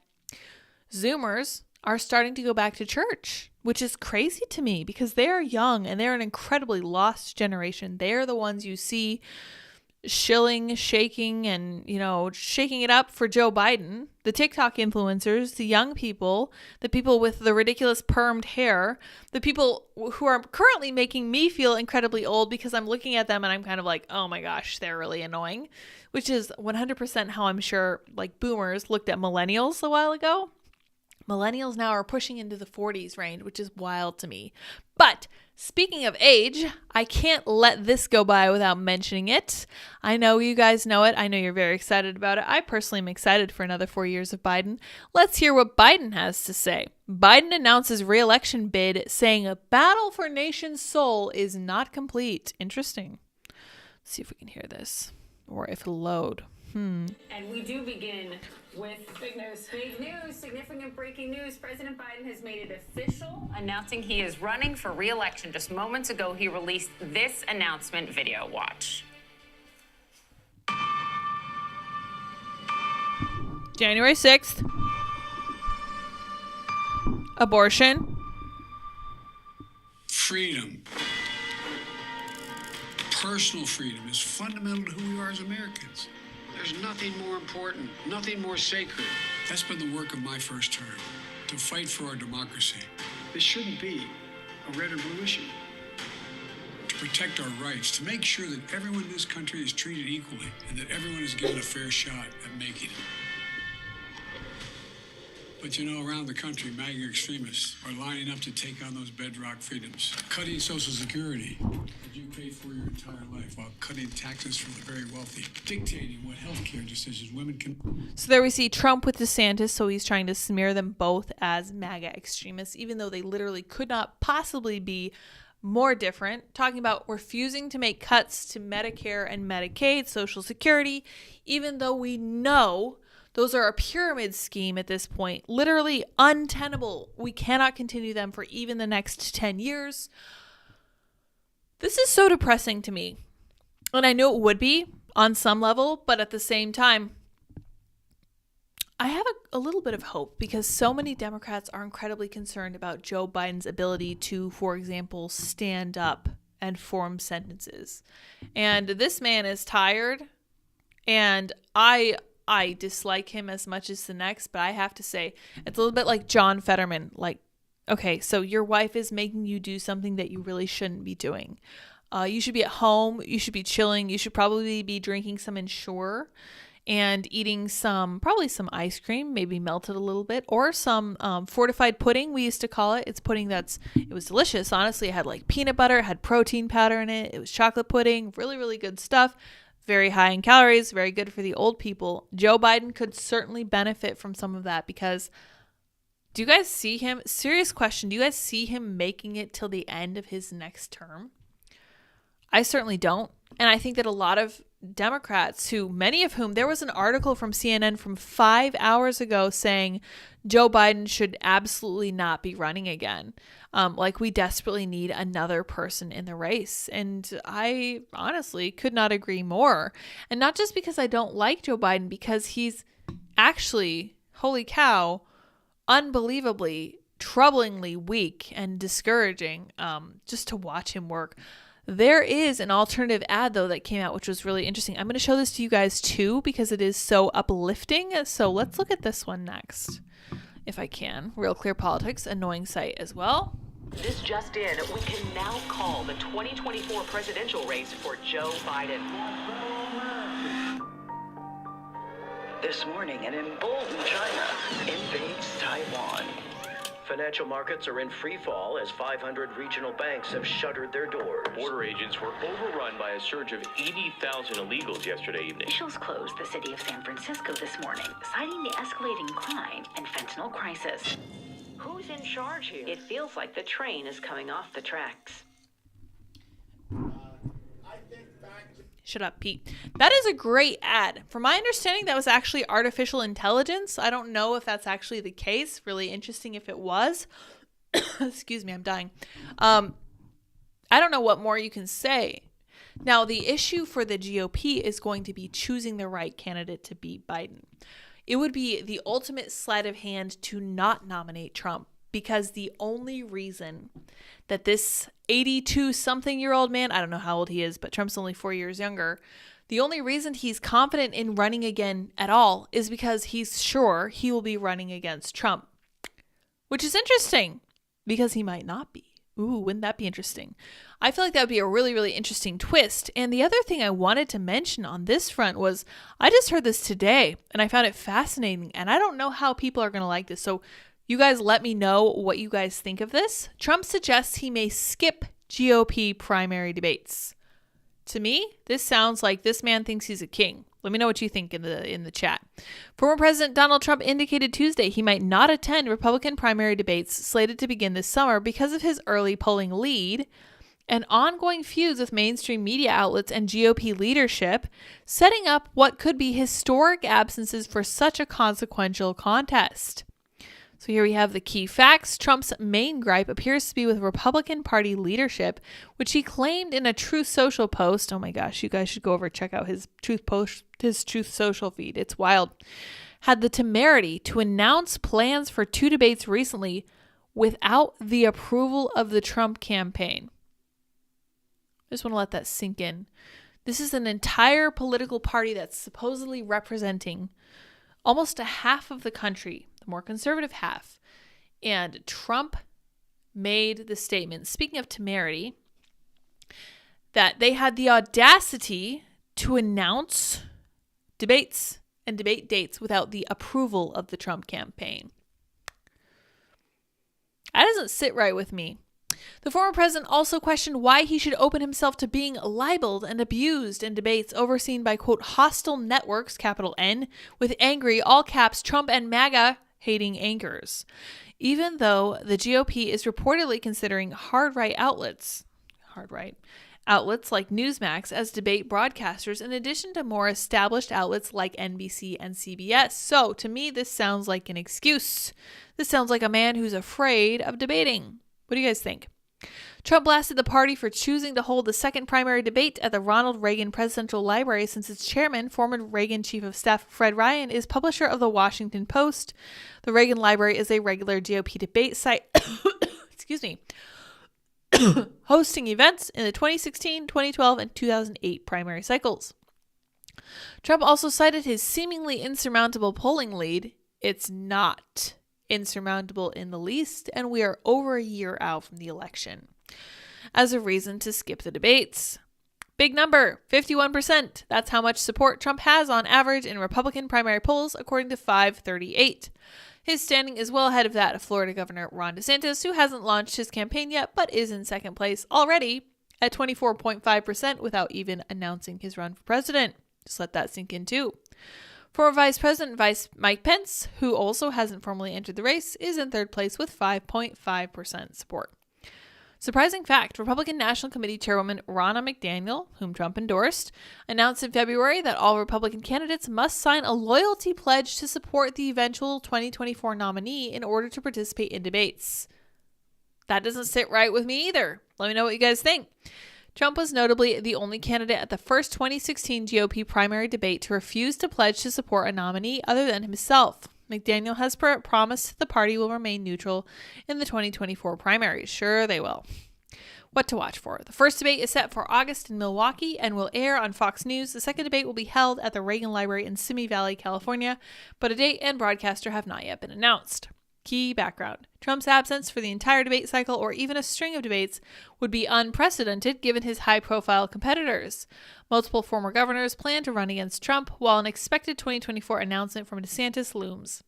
Zoomers are starting to go back to church, which is crazy to me because they're young and they're an incredibly lost generation. They're the ones you see shilling, shaking, and, shaking it up for Joe Biden. The TikTok influencers, the young people, the people with the ridiculous permed hair, the people who are currently making me feel incredibly old because I'm looking at them and I'm kind of like, oh my gosh, they're really annoying, which is 100% how I'm sure like boomers looked at millennials a while ago. Millennials now are pushing into the 40s range, which is wild to me. But speaking of age, I can't let this go by without mentioning it. I know you guys know it. I know you're very excited about it. I personally am excited for another 4 years of Biden. Let's hear what Biden has to say. Biden announces re-election bid, saying a battle for nation's soul is not complete. Interesting. Let's see if we can hear this or if it'll load. And we do begin with big news. Big news, significant breaking news. President Biden has made it official, announcing he is running for re-election. Just moments ago, he released this announcement video. Watch. January 6th. Abortion. Freedom. Personal freedom is fundamental to who we are as Americans. There's nothing more important, nothing more sacred. That's been the work of my first term, to fight for our democracy. This shouldn't be a red or blue issue. To protect our rights, to make sure that everyone in this country is treated equally and that everyone is given a fair shot at making it. But around the country, MAGA extremists are lining up to take on those bedrock freedoms. Cutting Social Security that you paid for your entire life while cutting taxes from the very wealthy. Dictating what healthcare decisions women can... So there we see Trump with DeSantis, so he's trying to smear them both as MAGA extremists, even though they literally could not possibly be more different. Talking about refusing to make cuts to Medicare and Medicaid, Social Security, even though we know... those are a pyramid scheme at this point, literally untenable. We cannot continue them for even the next 10 years. This is so depressing to me. And I know it would be on some level, but at the same time, I have a little bit of hope because so many Democrats are incredibly concerned about Joe Biden's ability to, for example, stand up and form sentences. And this man is tired, and I dislike him as much as the next, but I have to say, it's a little bit like John Fetterman. Like, okay, so your wife is making you do something that you really shouldn't be doing. You should be at home. You should be chilling. You should probably be drinking some Ensure and eating probably some ice cream, maybe melted a little bit, or some fortified pudding, we used to call it. It's pudding it was delicious. Honestly, it had like peanut butter, it had protein powder in it. It was chocolate pudding, really, really good stuff. Very high in calories, very good for the old people. Joe Biden could certainly benefit from some of that because do you guys see him? Serious question. Do you guys see him making it till the end of his next term? I certainly don't. And I think that a lot of Democrats many of whom, there was an article from CNN from 5 hours ago saying Joe Biden should absolutely not be running again. Like we desperately need another person in the race. And I honestly could not agree more. And not just because I don't like Joe Biden, because he's actually, holy cow, unbelievably, troublingly weak and discouraging just to watch him work. There is an alternative ad, though, that came out, which was really interesting. I'm going to show this to you guys, too, because it is so uplifting. So let's look at this one next, if I can. Real Clear Politics, annoying site as well. This just in, we can now call the 2024 presidential race for Joe Biden. This morning, an emboldened China invades Taiwan. Financial markets are in free fall as 500 regional banks have shuttered their doors. Border agents were overrun by a surge of 80,000 illegals yesterday evening. Officials closed the city of San Francisco this morning, citing the escalating crime and fentanyl crisis. Who's in charge here? It feels like the train is coming off the tracks. Shut up, Pete. That is a great ad. From my understanding, that was actually artificial intelligence. I don't know if that's actually the case. Really interesting if it was. Excuse me, I'm dying. I don't know what more you can say. Now, the issue for the GOP is going to be choosing the right candidate to beat Biden. It would be the ultimate sleight of hand to not nominate Trump, because the only reason that this 82-something-year-old man, I don't know how old he is, but Trump's only 4 years younger, the only reason he's confident in running again at all is because he's sure he will be running against Trump, which is interesting because he might not be. Ooh, wouldn't that be interesting? I feel like that would be a really, really interesting twist. And the other thing I wanted to mention on this front was I just heard this today and I found it fascinating, and I don't know how people are going to like this. So you guys let me know what you guys think of this. Trump suggests he may skip GOP primary debates. To me, this sounds like this man thinks he's a king. Let me know what you think in the chat. Former President Donald Trump indicated Tuesday he might not attend Republican primary debates slated to begin this summer because of his early polling lead and ongoing feuds with mainstream media outlets and GOP leadership, setting up what could be historic absences for such a consequential contest. So here we have the key facts. Trump's main gripe appears to be with Republican Party leadership, which he claimed in a Truth Social post. Oh my gosh, you guys should go over and check out his Truth Social feed. It's wild. Had the temerity to announce plans for 2 debates recently without the approval of the Trump campaign. I just want to let that sink in. This is an entire political party that's supposedly representing almost a half of the country, the more conservative half. And Trump made the statement, speaking of temerity, that they had the audacity to announce debates and debate dates without the approval of the Trump campaign. That doesn't sit right with me. The former president also questioned why he should open himself to being libeled and abused in debates overseen by, quote, hostile networks, capital N, with angry, all caps, Trump and MAGA hating anchors. Even though the GOP is reportedly considering hard-right outlets like Newsmax as debate broadcasters in addition to more established outlets like NBC and CBS. So to me, this sounds like an excuse. This sounds like a man who's afraid of debating. What do you guys think? Trump blasted the party for choosing to hold the second primary debate at the Ronald Reagan Presidential Library since its chairman, former Reagan Chief of Staff Fred Ryan, is publisher of the Washington Post. The Reagan Library is a regular GOP debate site, excuse me, hosting events in the 2016, 2012, and 2008 primary cycles. Trump also cited his seemingly insurmountable polling lead. It's not insurmountable in the least, and we are over a year out from the election, as a reason to skip the debates. Big number, 51%. That's how much support Trump has on average in Republican primary polls, according to 538. His standing is well ahead of that of Florida Governor Ron DeSantis, who hasn't launched his campaign yet, but is in second place already at 24.5% without even announcing his run for president. Just let that sink in too. Former Vice President Mike Pence, who also hasn't formally entered the race, is in third place with 5.5% support. Surprising fact, Republican National Committee Chairwoman Ronna McDaniel, whom Trump endorsed, announced in February that all Republican candidates must sign a loyalty pledge to support the eventual 2024 nominee in order to participate in debates. That doesn't sit right with me either. Let me know what you guys think. Trump was notably the only candidate at the first 2016 GOP primary debate to refuse to pledge to support a nominee other than himself. McDaniel has promised the party will remain neutral in the 2024 primaries. Sure, they will. What to watch for. The first debate is set for August in Milwaukee and will air on Fox News. The second debate will be held at the Reagan Library in Simi Valley, California, but a date and broadcaster have not yet been announced. Key background. Trump's absence for the entire debate cycle or even a string of debates would be unprecedented given his high-profile competitors. Multiple former governors plan to run against Trump, while an expected 2024 announcement from DeSantis looms.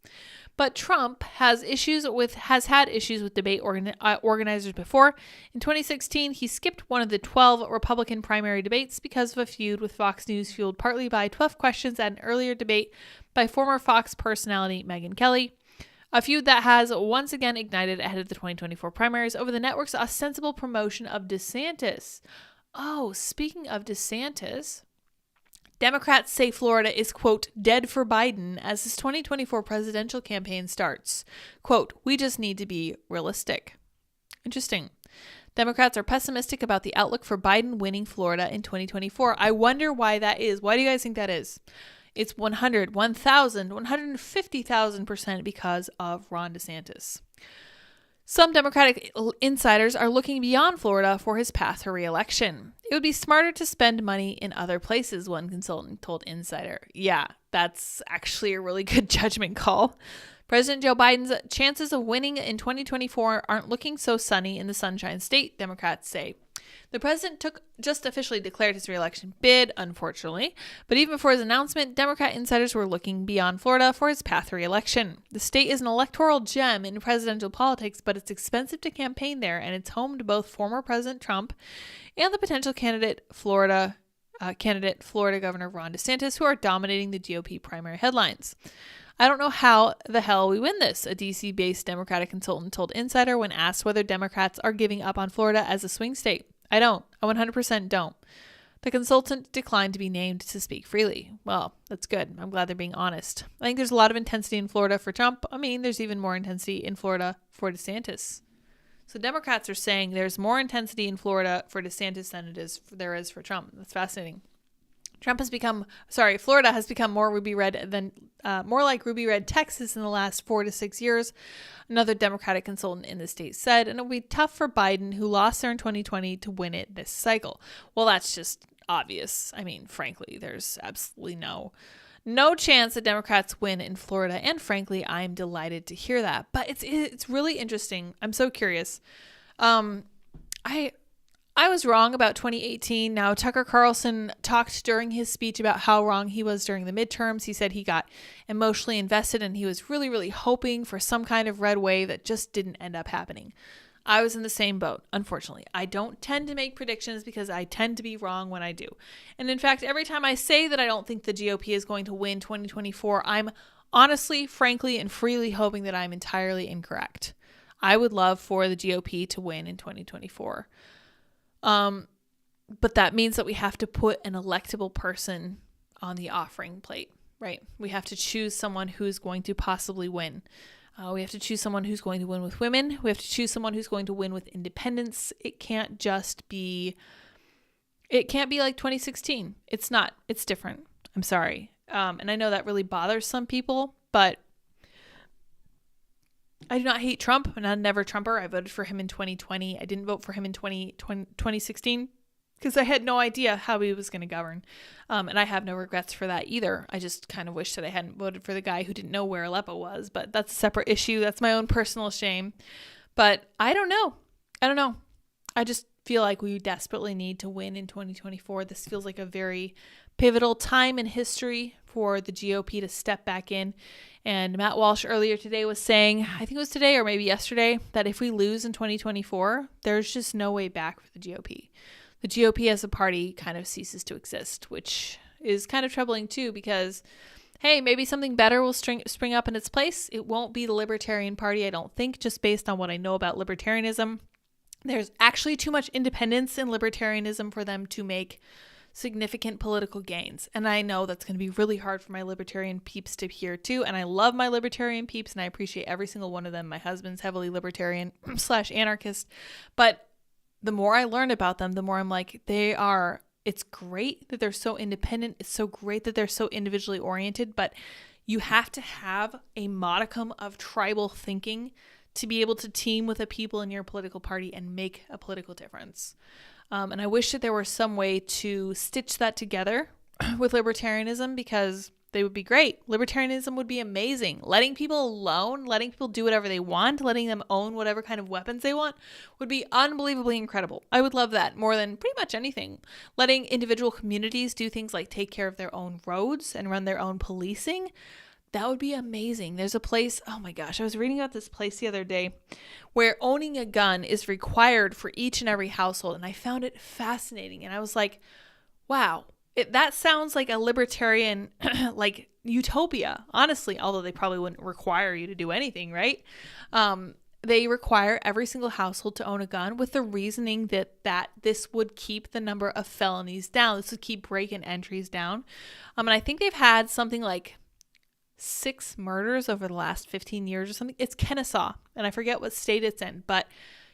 But Trump has had issues with debate organizers before. In 2016, he skipped one of the 12 Republican primary debates because of a feud with Fox News fueled partly by 12 questions at an earlier debate by former Fox personality Megyn Kelly. A feud that has once again ignited ahead of the 2024 primaries over the network's ostensible promotion of DeSantis. Oh, speaking of DeSantis, Democrats say Florida is, quote, dead for Biden as his 2024 presidential campaign starts. Quote, we just need to be realistic. Interesting. Democrats are pessimistic about the outlook for Biden winning Florida in 2024. I wonder why that is. Why do you guys think that is? It's 100, 1,000, 150,000% because of Ron DeSantis. Some Democratic insiders are looking beyond Florida for his path to re-election. It would be smarter to spend money in other places, one consultant told Insider. Yeah, that's actually a really good judgment call. President Joe Biden's chances of winning in 2024 aren't looking so sunny in the Sunshine State, Democrats say. The president just officially declared his re-election bid, unfortunately, but even before his announcement, Democrat insiders were looking beyond Florida for his path to re-election. The state is an electoral gem in presidential politics, but it's expensive to campaign there, and it's home to both former President Trump and the potential Florida Governor Ron DeSantis, who are dominating the GOP primary headlines. I don't know how the hell we win this, a DC-based Democratic consultant told Insider when asked whether Democrats are giving up on Florida as a swing state. I don't. I 100% don't. The consultant declined to be named to speak freely. Well, that's good. I'm glad they're being honest. I think there's a lot of intensity in Florida for Trump. I mean, there's even more intensity in Florida for DeSantis. So Democrats are saying there's more intensity in Florida for DeSantis than there is for Trump. That's fascinating. Florida has become more more like ruby red Texas in the last 4 to 6 years, another Democratic consultant in the state said, and it'll be tough for Biden, who lost there in 2020, to win it this cycle. Well, that's just obvious. I mean, frankly, there's absolutely no chance that Democrats win in Florida, and frankly, I'm delighted to hear that. But it's really interesting. I'm so curious. I was wrong about 2018. Now, Tucker Carlson talked during his speech about how wrong he was during the midterms. He said he got emotionally invested and he was really, really hoping for some kind of red wave that just didn't end up happening. I was in the same boat, unfortunately. I don't tend to make predictions because I tend to be wrong when I do. And in fact, every time I say that I don't think the GOP is going to win 2024, I'm honestly, frankly, and freely hoping that I'm entirely incorrect. I would love for the GOP to win in 2024. But that means that we have to put an electable person on the offering plate, right? We have to choose someone who's going to possibly win. We have to choose someone who's going to win with women. We have to choose someone who's going to win with independents. It can't be like 2016. It's not. It's different. I'm sorry. And I know that really bothers some people, but I do not hate Trump, and I'm never Trumper. I voted for him in 2020. I didn't vote for him in 2016 because I had no idea how he was going to govern. And I have no regrets for that either. I just kind of wish that I hadn't voted for the guy who didn't know where Aleppo was, but that's a separate issue. That's my own personal shame. But I don't know. I just feel like we desperately need to win in 2024. This feels like a very pivotal time in history for the GOP to step back in. And Matt Walsh earlier today was saying, I think it was today or maybe yesterday, that if we lose in 2024, there's just no way back for the GOP. The GOP as a party kind of ceases to exist, which is kind of troubling too, because, hey, maybe something better will spring up in its place. It won't be the Libertarian Party, I don't think, just based on what I know about libertarianism. There's actually too much independence in libertarianism for them to make significant political gains. And I know that's going to be really hard for my libertarian peeps to hear too. And I love my libertarian peeps and I appreciate every single one of them. My husband's heavily libertarian / anarchist. But the more I learn about them, the more I'm like, it's great that they're so independent. It's so great that they're so individually oriented, but you have to have a modicum of tribal thinking to be able to team with the people in your political party and make a political difference. And I wish that there were some way to stitch that together with libertarianism, because They would be great. Libertarianism would be amazing. Letting people alone, letting people do whatever they want, letting them own whatever kind of weapons they want would be unbelievably incredible. I would love that more than pretty much anything. Letting individual communities do things like take care of their own roads and run their own policing, that would be amazing. There's a place, oh my gosh, I was reading about this place the other day where owning a gun is required for each and every household. And I found it fascinating. And I was like, wow, that sounds like a libertarian, like utopia, honestly, although they probably wouldn't require you to do anything, right? They require every single household to own a gun with the reasoning that this would keep the number of felonies down. This would keep break-in entries down. And I think they've had something like 6 murders over the last 15 years or something. It's Kennesaw, and I forget what state it's in, but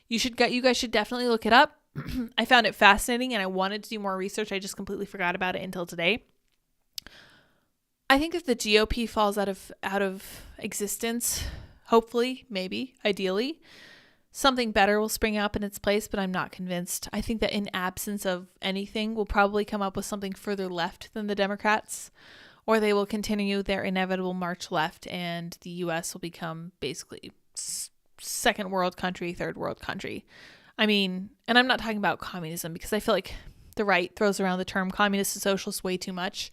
you guys should definitely look it up. I found it fascinating and I wanted to do more research. I just completely forgot about it until today. I think if the GOP falls out of existence, hopefully, maybe, ideally, something better will spring up in its place, but I'm not convinced. I think that in absence of anything, we'll probably come up with something further left than the Democrats, or they will continue their inevitable march left and the U.S. will become basically second world country, third world country. I mean, and I'm not talking about communism because I feel like the right throws around the term communist and socialist way too much.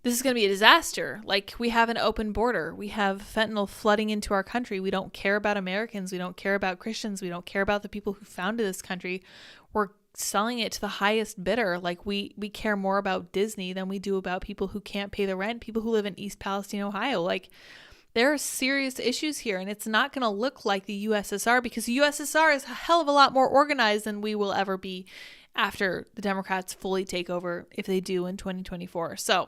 This is going to be a disaster. Like, we have an open border. We have fentanyl flooding into our country. We don't care about Americans. We don't care about Christians. We don't care about the people who founded this country. We're selling it to the highest bidder. Like, we care more about Disney than we do about people who can't pay the rent, people who live in East Palestine, Ohio. Like, there are serious issues here, and it's not going to look like the USSR because the USSR is a hell of a lot more organized than we will ever be after the Democrats fully take over, if they do in 2024. So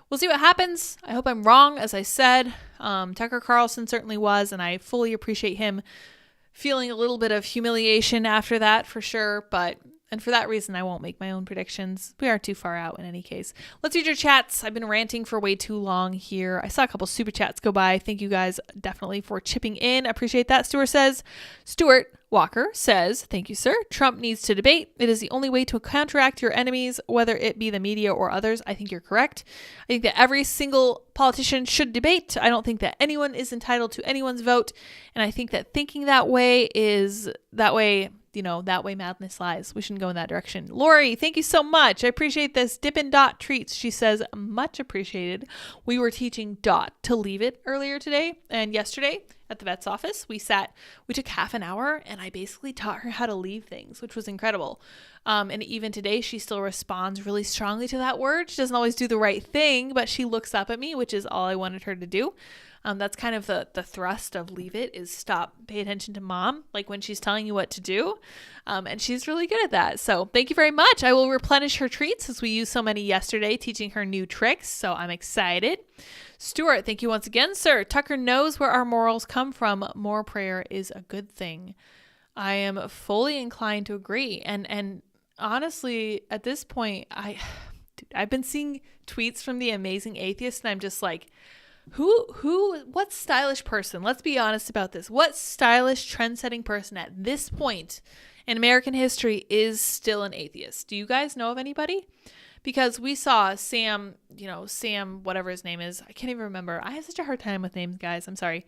we'll see what happens. I hope I'm wrong. As I said, Tucker Carlson certainly was, and I fully appreciate him feeling a little bit of humiliation after that for sure. And for that reason, I won't make my own predictions. We are too far out in any case. Let's read your chats. I've been ranting for way too long here. I saw a couple super chats go by. Thank you guys definitely for chipping in. Appreciate that. Stuart Walker says, thank you, sir. Trump needs to debate. It is the only way to counteract your enemies, whether it be the media or others. I think you're correct. I think that every single politician should debate. I don't think that anyone is entitled to anyone's vote. And I think that thinking that way that way madness lies. We shouldn't go in that direction. Lori, thank you so much. I appreciate this. Dippin' Dot treats. She says, much appreciated. We were teaching Dot to leave it earlier today and yesterday at the vet's office. We took half an hour and I basically taught her how to leave things, which was incredible. And even today, she still responds really strongly to that word. She doesn't always do the right thing, but she looks up at me, which is all I wanted her to do. That's kind of the thrust of leave it, is stop, pay attention to mom, like when she's telling you what to do. And she's really good at that. So thank you very much. I will replenish her treats as we used so many yesterday, teaching her new tricks. So I'm excited. Stuart, thank you once again, sir. Tucker knows where our morals come from. More prayer is a good thing. I am fully inclined to agree. And honestly, at this point, I've been seeing tweets from the Amazing Atheist, and I'm just like, what stylish person, let's be honest about this, what stylish trend-setting person at this point in American history is still an atheist? Do you guys know of anybody? Because we saw Sam, whatever his name is, I can't even remember. I have such a hard time with names, guys. I'm sorry.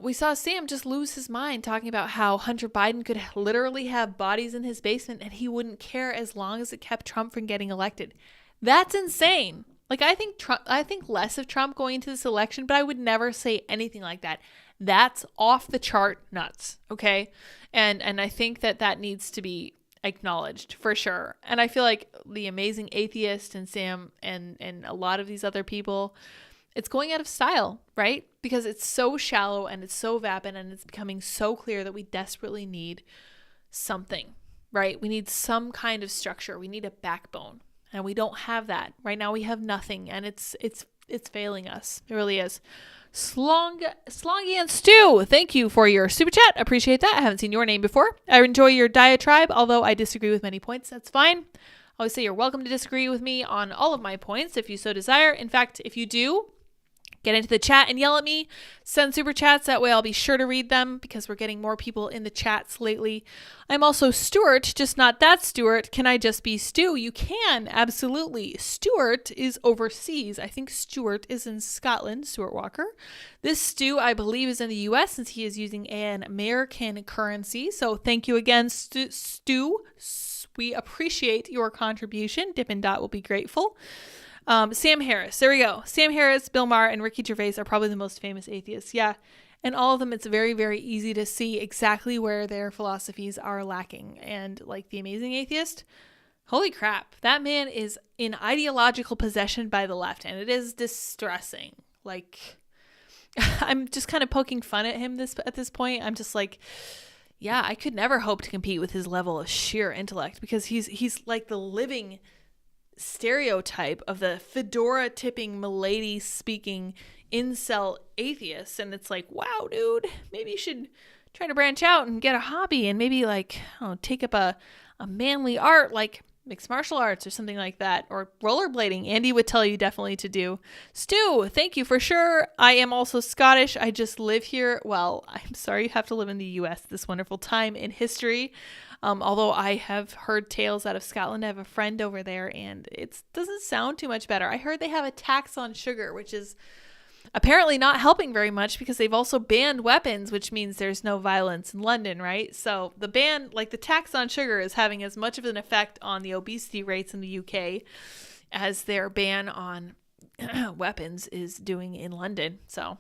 We saw Sam just lose his mind talking about how Hunter Biden could literally have bodies in his basement and he wouldn't care as long as it kept Trump from getting elected. That's insane. Like, I think less of Trump going into this election, but I would never say anything like that. That's off the chart nuts, okay? And I think that needs to be acknowledged for sure. And I feel like the Amazing Atheist and Sam and a lot of these other people, it's going out of style, right? Because it's so shallow and it's so vapid and it's becoming so clear that we desperately need something, right? We need some kind of structure. We need a backbone. And we don't have that. Right now we have nothing, and it's failing us. It really is. Slongy and Stew, thank you for your super chat. Appreciate that. I haven't seen your name before. I enjoy your diatribe, although I disagree with many points. That's fine. I always say you're welcome to disagree with me on all of my points if you so desire. In fact, if you do, get into the chat and yell at me, send super chats. That way I'll be sure to read them because we're getting more people in the chats lately. I'm also Stuart, just not that Stuart. Can I just be Stu? You can, absolutely. Stuart is overseas. I think Stuart is in Scotland, Stuart Walker. This Stu, I believe, is in the US since he is using an American currency. So thank you again, Stu. We appreciate your contribution. Dippin' Dot will be grateful. Sam Harris. There we go. Sam Harris, Bill Maher, and Ricky Gervais are probably the most famous atheists. Yeah. And all of them, it's very, very easy to see exactly where their philosophies are lacking. And like The Amazing Atheist, holy crap, that man is in ideological possession by the left. And it is distressing. Like, I'm just kind of poking fun at him at this point. I'm just like, yeah, I could never hope to compete with his level of sheer intellect because he's like the living stereotype of the fedora tipping, milady speaking incel atheist. And it's like, wow, dude, maybe you should try to branch out and get a hobby and maybe like take up a manly art like mixed martial arts or something like that, or rollerblading. Andy would tell you definitely to do. Stu, thank you for sure. I am also Scottish. I just live here. Well, I'm sorry you have to live in the US this wonderful time in history. Although I have heard tales out of Scotland. I have a friend over there and it doesn't sound too much better. I heard they have a tax on sugar, which is apparently not helping very much because they've also banned weapons, which means there's no violence in London, right? So the ban, like the tax on sugar, is having as much of an effect on the obesity rates in the UK as their ban on weapons is doing in London. So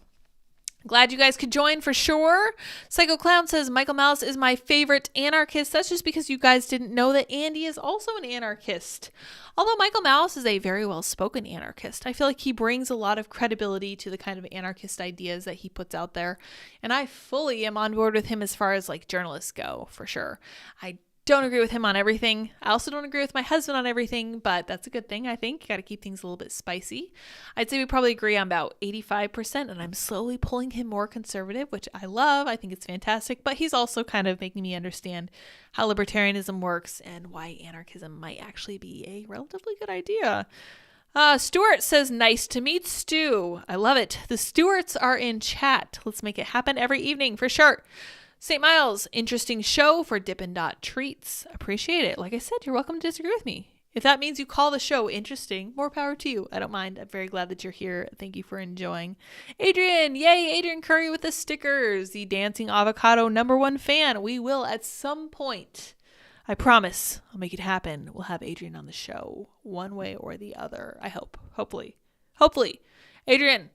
glad you guys could join for sure. Psycho Clown says, Michael Malice is my favorite anarchist. That's just because you guys didn't know that Andy is also an anarchist. Although Michael Malice is a very well-spoken anarchist. I feel like he brings a lot of credibility to the kind of anarchist ideas that he puts out there. And I fully am on board with him as far as like journalists go, for sure. I don't agree with him on everything. I also don't agree with my husband on everything, but that's a good thing, I think. You got to keep things a little bit spicy. I'd say we probably agree on about 85%, and I'm slowly pulling him more conservative, which I love. I think it's fantastic, but he's also kind of making me understand how libertarianism works and why anarchism might actually be a relatively good idea. Stuart says, nice to meet Stu. I love it. The Stuarts are in chat. Let's make it happen every evening for sure. St. Miles, interesting show for Dippin' Dot treats. Appreciate it. Like I said, you're welcome to disagree with me. If that means you call the show interesting, more power to you. I don't mind. I'm very glad that you're here. Thank you for enjoying. Adrian, yay, Adrian Curry with the stickers. The Dancing Avocado #1 fan. We will at some point. I promise I'll make it happen. We'll have Adrian on the show one way or the other. I hope. Hopefully. Adrian,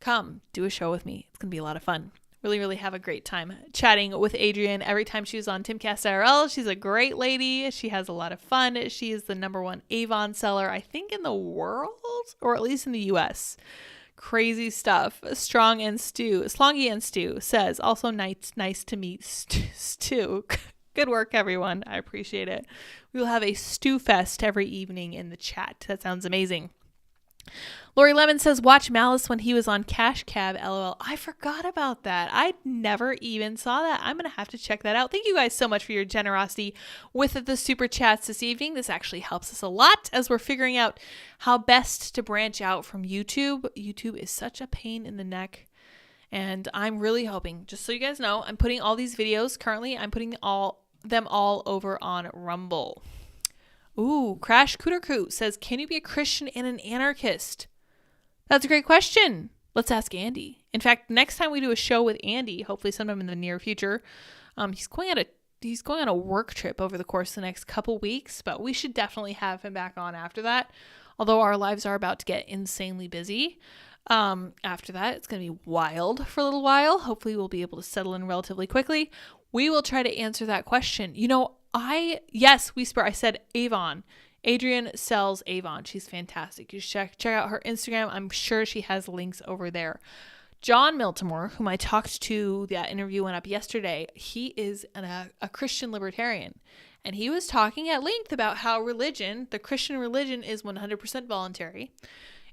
come do a show with me. It's going to be a lot of fun. Really, really have a great time chatting with Adrian every time she was on Timcast IRL. She's a great lady. She has a lot of fun. She is the #1 Avon seller, I think, in the world, or at least in the US. Crazy stuff. Slongy and Stu says, also nice to meet Stu. Good work, everyone. I appreciate it. We will have a Stew Fest every evening in the chat. That sounds amazing. Lori Lemon says, watch Malice when he was on Cash Cab, LOL. I forgot about that. I never even saw that. I'm going to have to check that out. Thank you guys so much for your generosity with the super chats this evening. This actually helps us a lot as we're figuring out how best to branch out from YouTube. YouTube is such a pain in the neck. And I'm really hoping, just so you guys know, I'm putting all these videos currently, I'm putting them all over on Rumble. Ooh, Crash Cootercoo says, can you be a Christian and an anarchist? That's a great question. Let's ask Andy. In fact, next time we do a show with Andy, hopefully sometime in the near future, he's going on a work trip over the course of the next couple weeks, but we should definitely have him back on after that. Although our lives are about to get insanely busy. After that, it's going to be wild for a little while. Hopefully we'll be able to settle in relatively quickly. We will try to answer that question. You know, I said Avon. Adrian sells Avon. She's fantastic. You should check out her Instagram. I'm sure she has links over there. John Miltimore, whom I talked to, that interview went up yesterday. He is a Christian libertarian. And he was talking at length about how the Christian religion is 100% voluntary.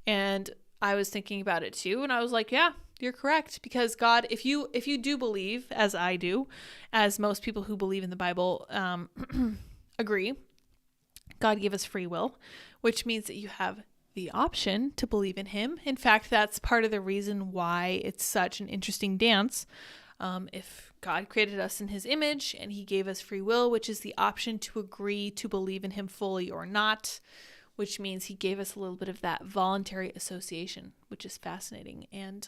And I was thinking about it too. And I was like, yeah, you're correct. Because God, if you do believe, as I do, as most people who believe in the Bible agree, God gave us free will, which means that you have the option to believe in him. In fact, that's part of the reason why it's such an interesting dance. If God created us in his image and he gave us free will, which is the option to agree to believe in him fully or not, which means he gave us a little bit of that voluntary association, which is fascinating. And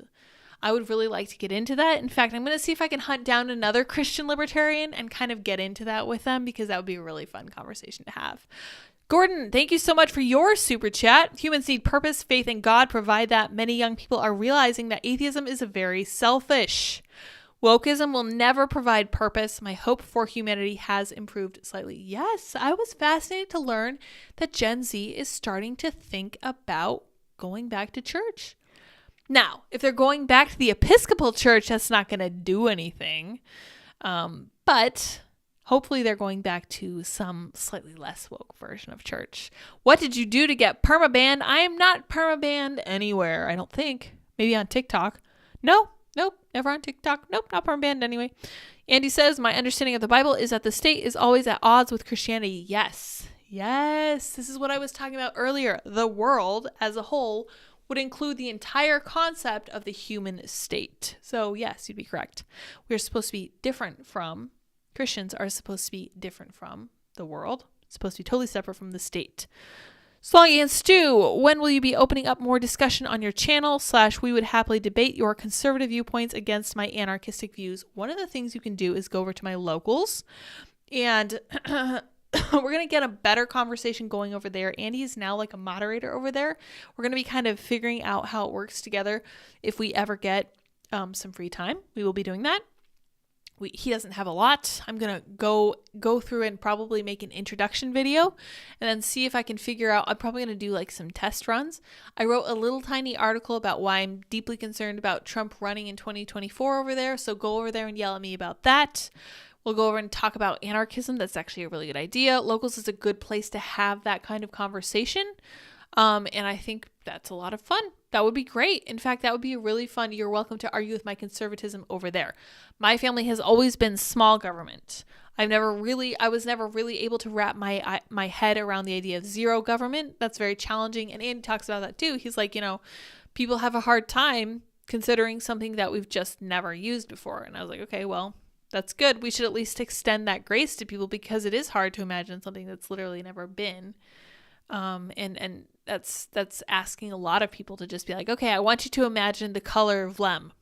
I would really like to get into that. In fact, I'm going to see if I can hunt down another Christian libertarian and kind of get into that with them, because that would be a really fun conversation to have. Gordon, thank you so much for your super chat. Humans need purpose, faith, and God provide that. Many young people are realizing that atheism is very selfish. Wokeism will never provide purpose. My hope for humanity has improved slightly. Yes, I was fascinated to learn that Gen Z is starting to think about going back to church. Now, if they're going back to the Episcopal Church, that's not going to do anything. But hopefully they're going back to some slightly less woke version of church. What did you do to get permabanned? I am not permabanned anywhere, I don't think. Maybe on TikTok. Nope, never on TikTok. Nope, not permabanned anyway. Andy says, my understanding of the Bible is that the state is always at odds with Christianity. Yes, this is what I was talking about earlier. The world as a whole would include the entire concept of the human state. So yes, you'd be correct. We're supposed to be different from, Christians are supposed to be different from the world. It's supposed to be totally separate from the state. Sloggy and Stu, when will you be opening up more discussion on your channel? / we would happily debate your conservative viewpoints against my anarchistic views. One of the things you can do is go over to my locals, and we're going to get a better conversation going over there. Andy is now like a moderator over there. We're going to be kind of figuring out how it works together. If we ever get some free time, we will be doing that. He doesn't have a lot. I'm going to go through and probably make an introduction video and then see if I can figure out, I'm probably going to do like some test runs. I wrote a little tiny article about why I'm deeply concerned about Trump running in 2024 over there. So go over there and yell at me about that. We'll go over and talk about anarchism. That's actually a really good idea. Locals is a good place to have that kind of conversation. And I think that's a lot of fun. That would be great. In fact, that would be really fun. You're welcome to argue with my conservatism over there. My family has always been small government. I was never really able to wrap my head around the idea of zero government. That's very challenging. And Andy talks about that too. He's like, people have a hard time considering something that we've just never used before. And I was like, okay, well, that's good. We should at least extend that grace to people, because it is hard to imagine something that's literally never been. And that's asking a lot of people to just be like, okay, I want you to imagine the color of Lem.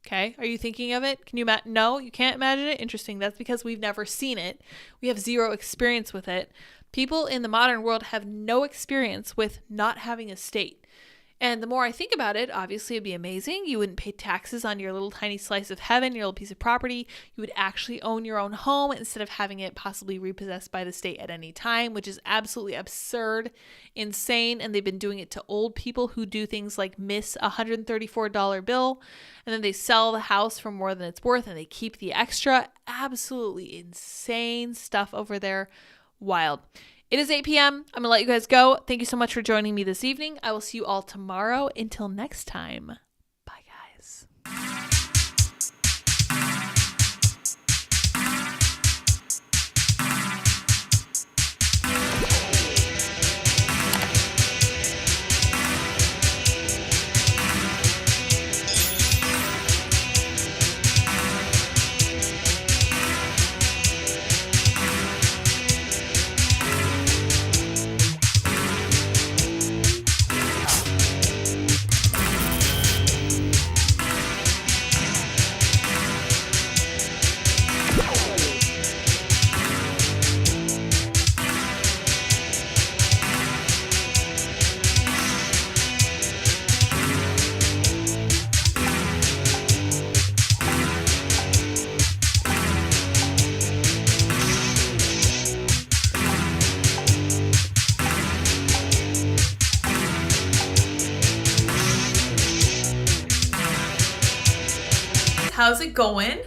Okay. Are you thinking of it? Can you no, you can't imagine it. Interesting. That's because we've never seen it. We have zero experience with it. People in the modern world have no experience with not having a state. And the more I think about it, obviously it'd be amazing. You wouldn't pay taxes on your little tiny slice of heaven, your little piece of property. You would actually own your own home instead of having it possibly repossessed by the state at any time, which is absolutely absurd, insane. And they've been doing it to old people who do things like miss a $134 bill, and then they sell the house for more than it's worth and they keep the extra. Absolutely insane stuff over there. Wild. It is 8 p.m. I'm going to let you guys go. Thank you so much for joining me this evening. I will see you all tomorrow. Until next time. Bye, guys. How's it going?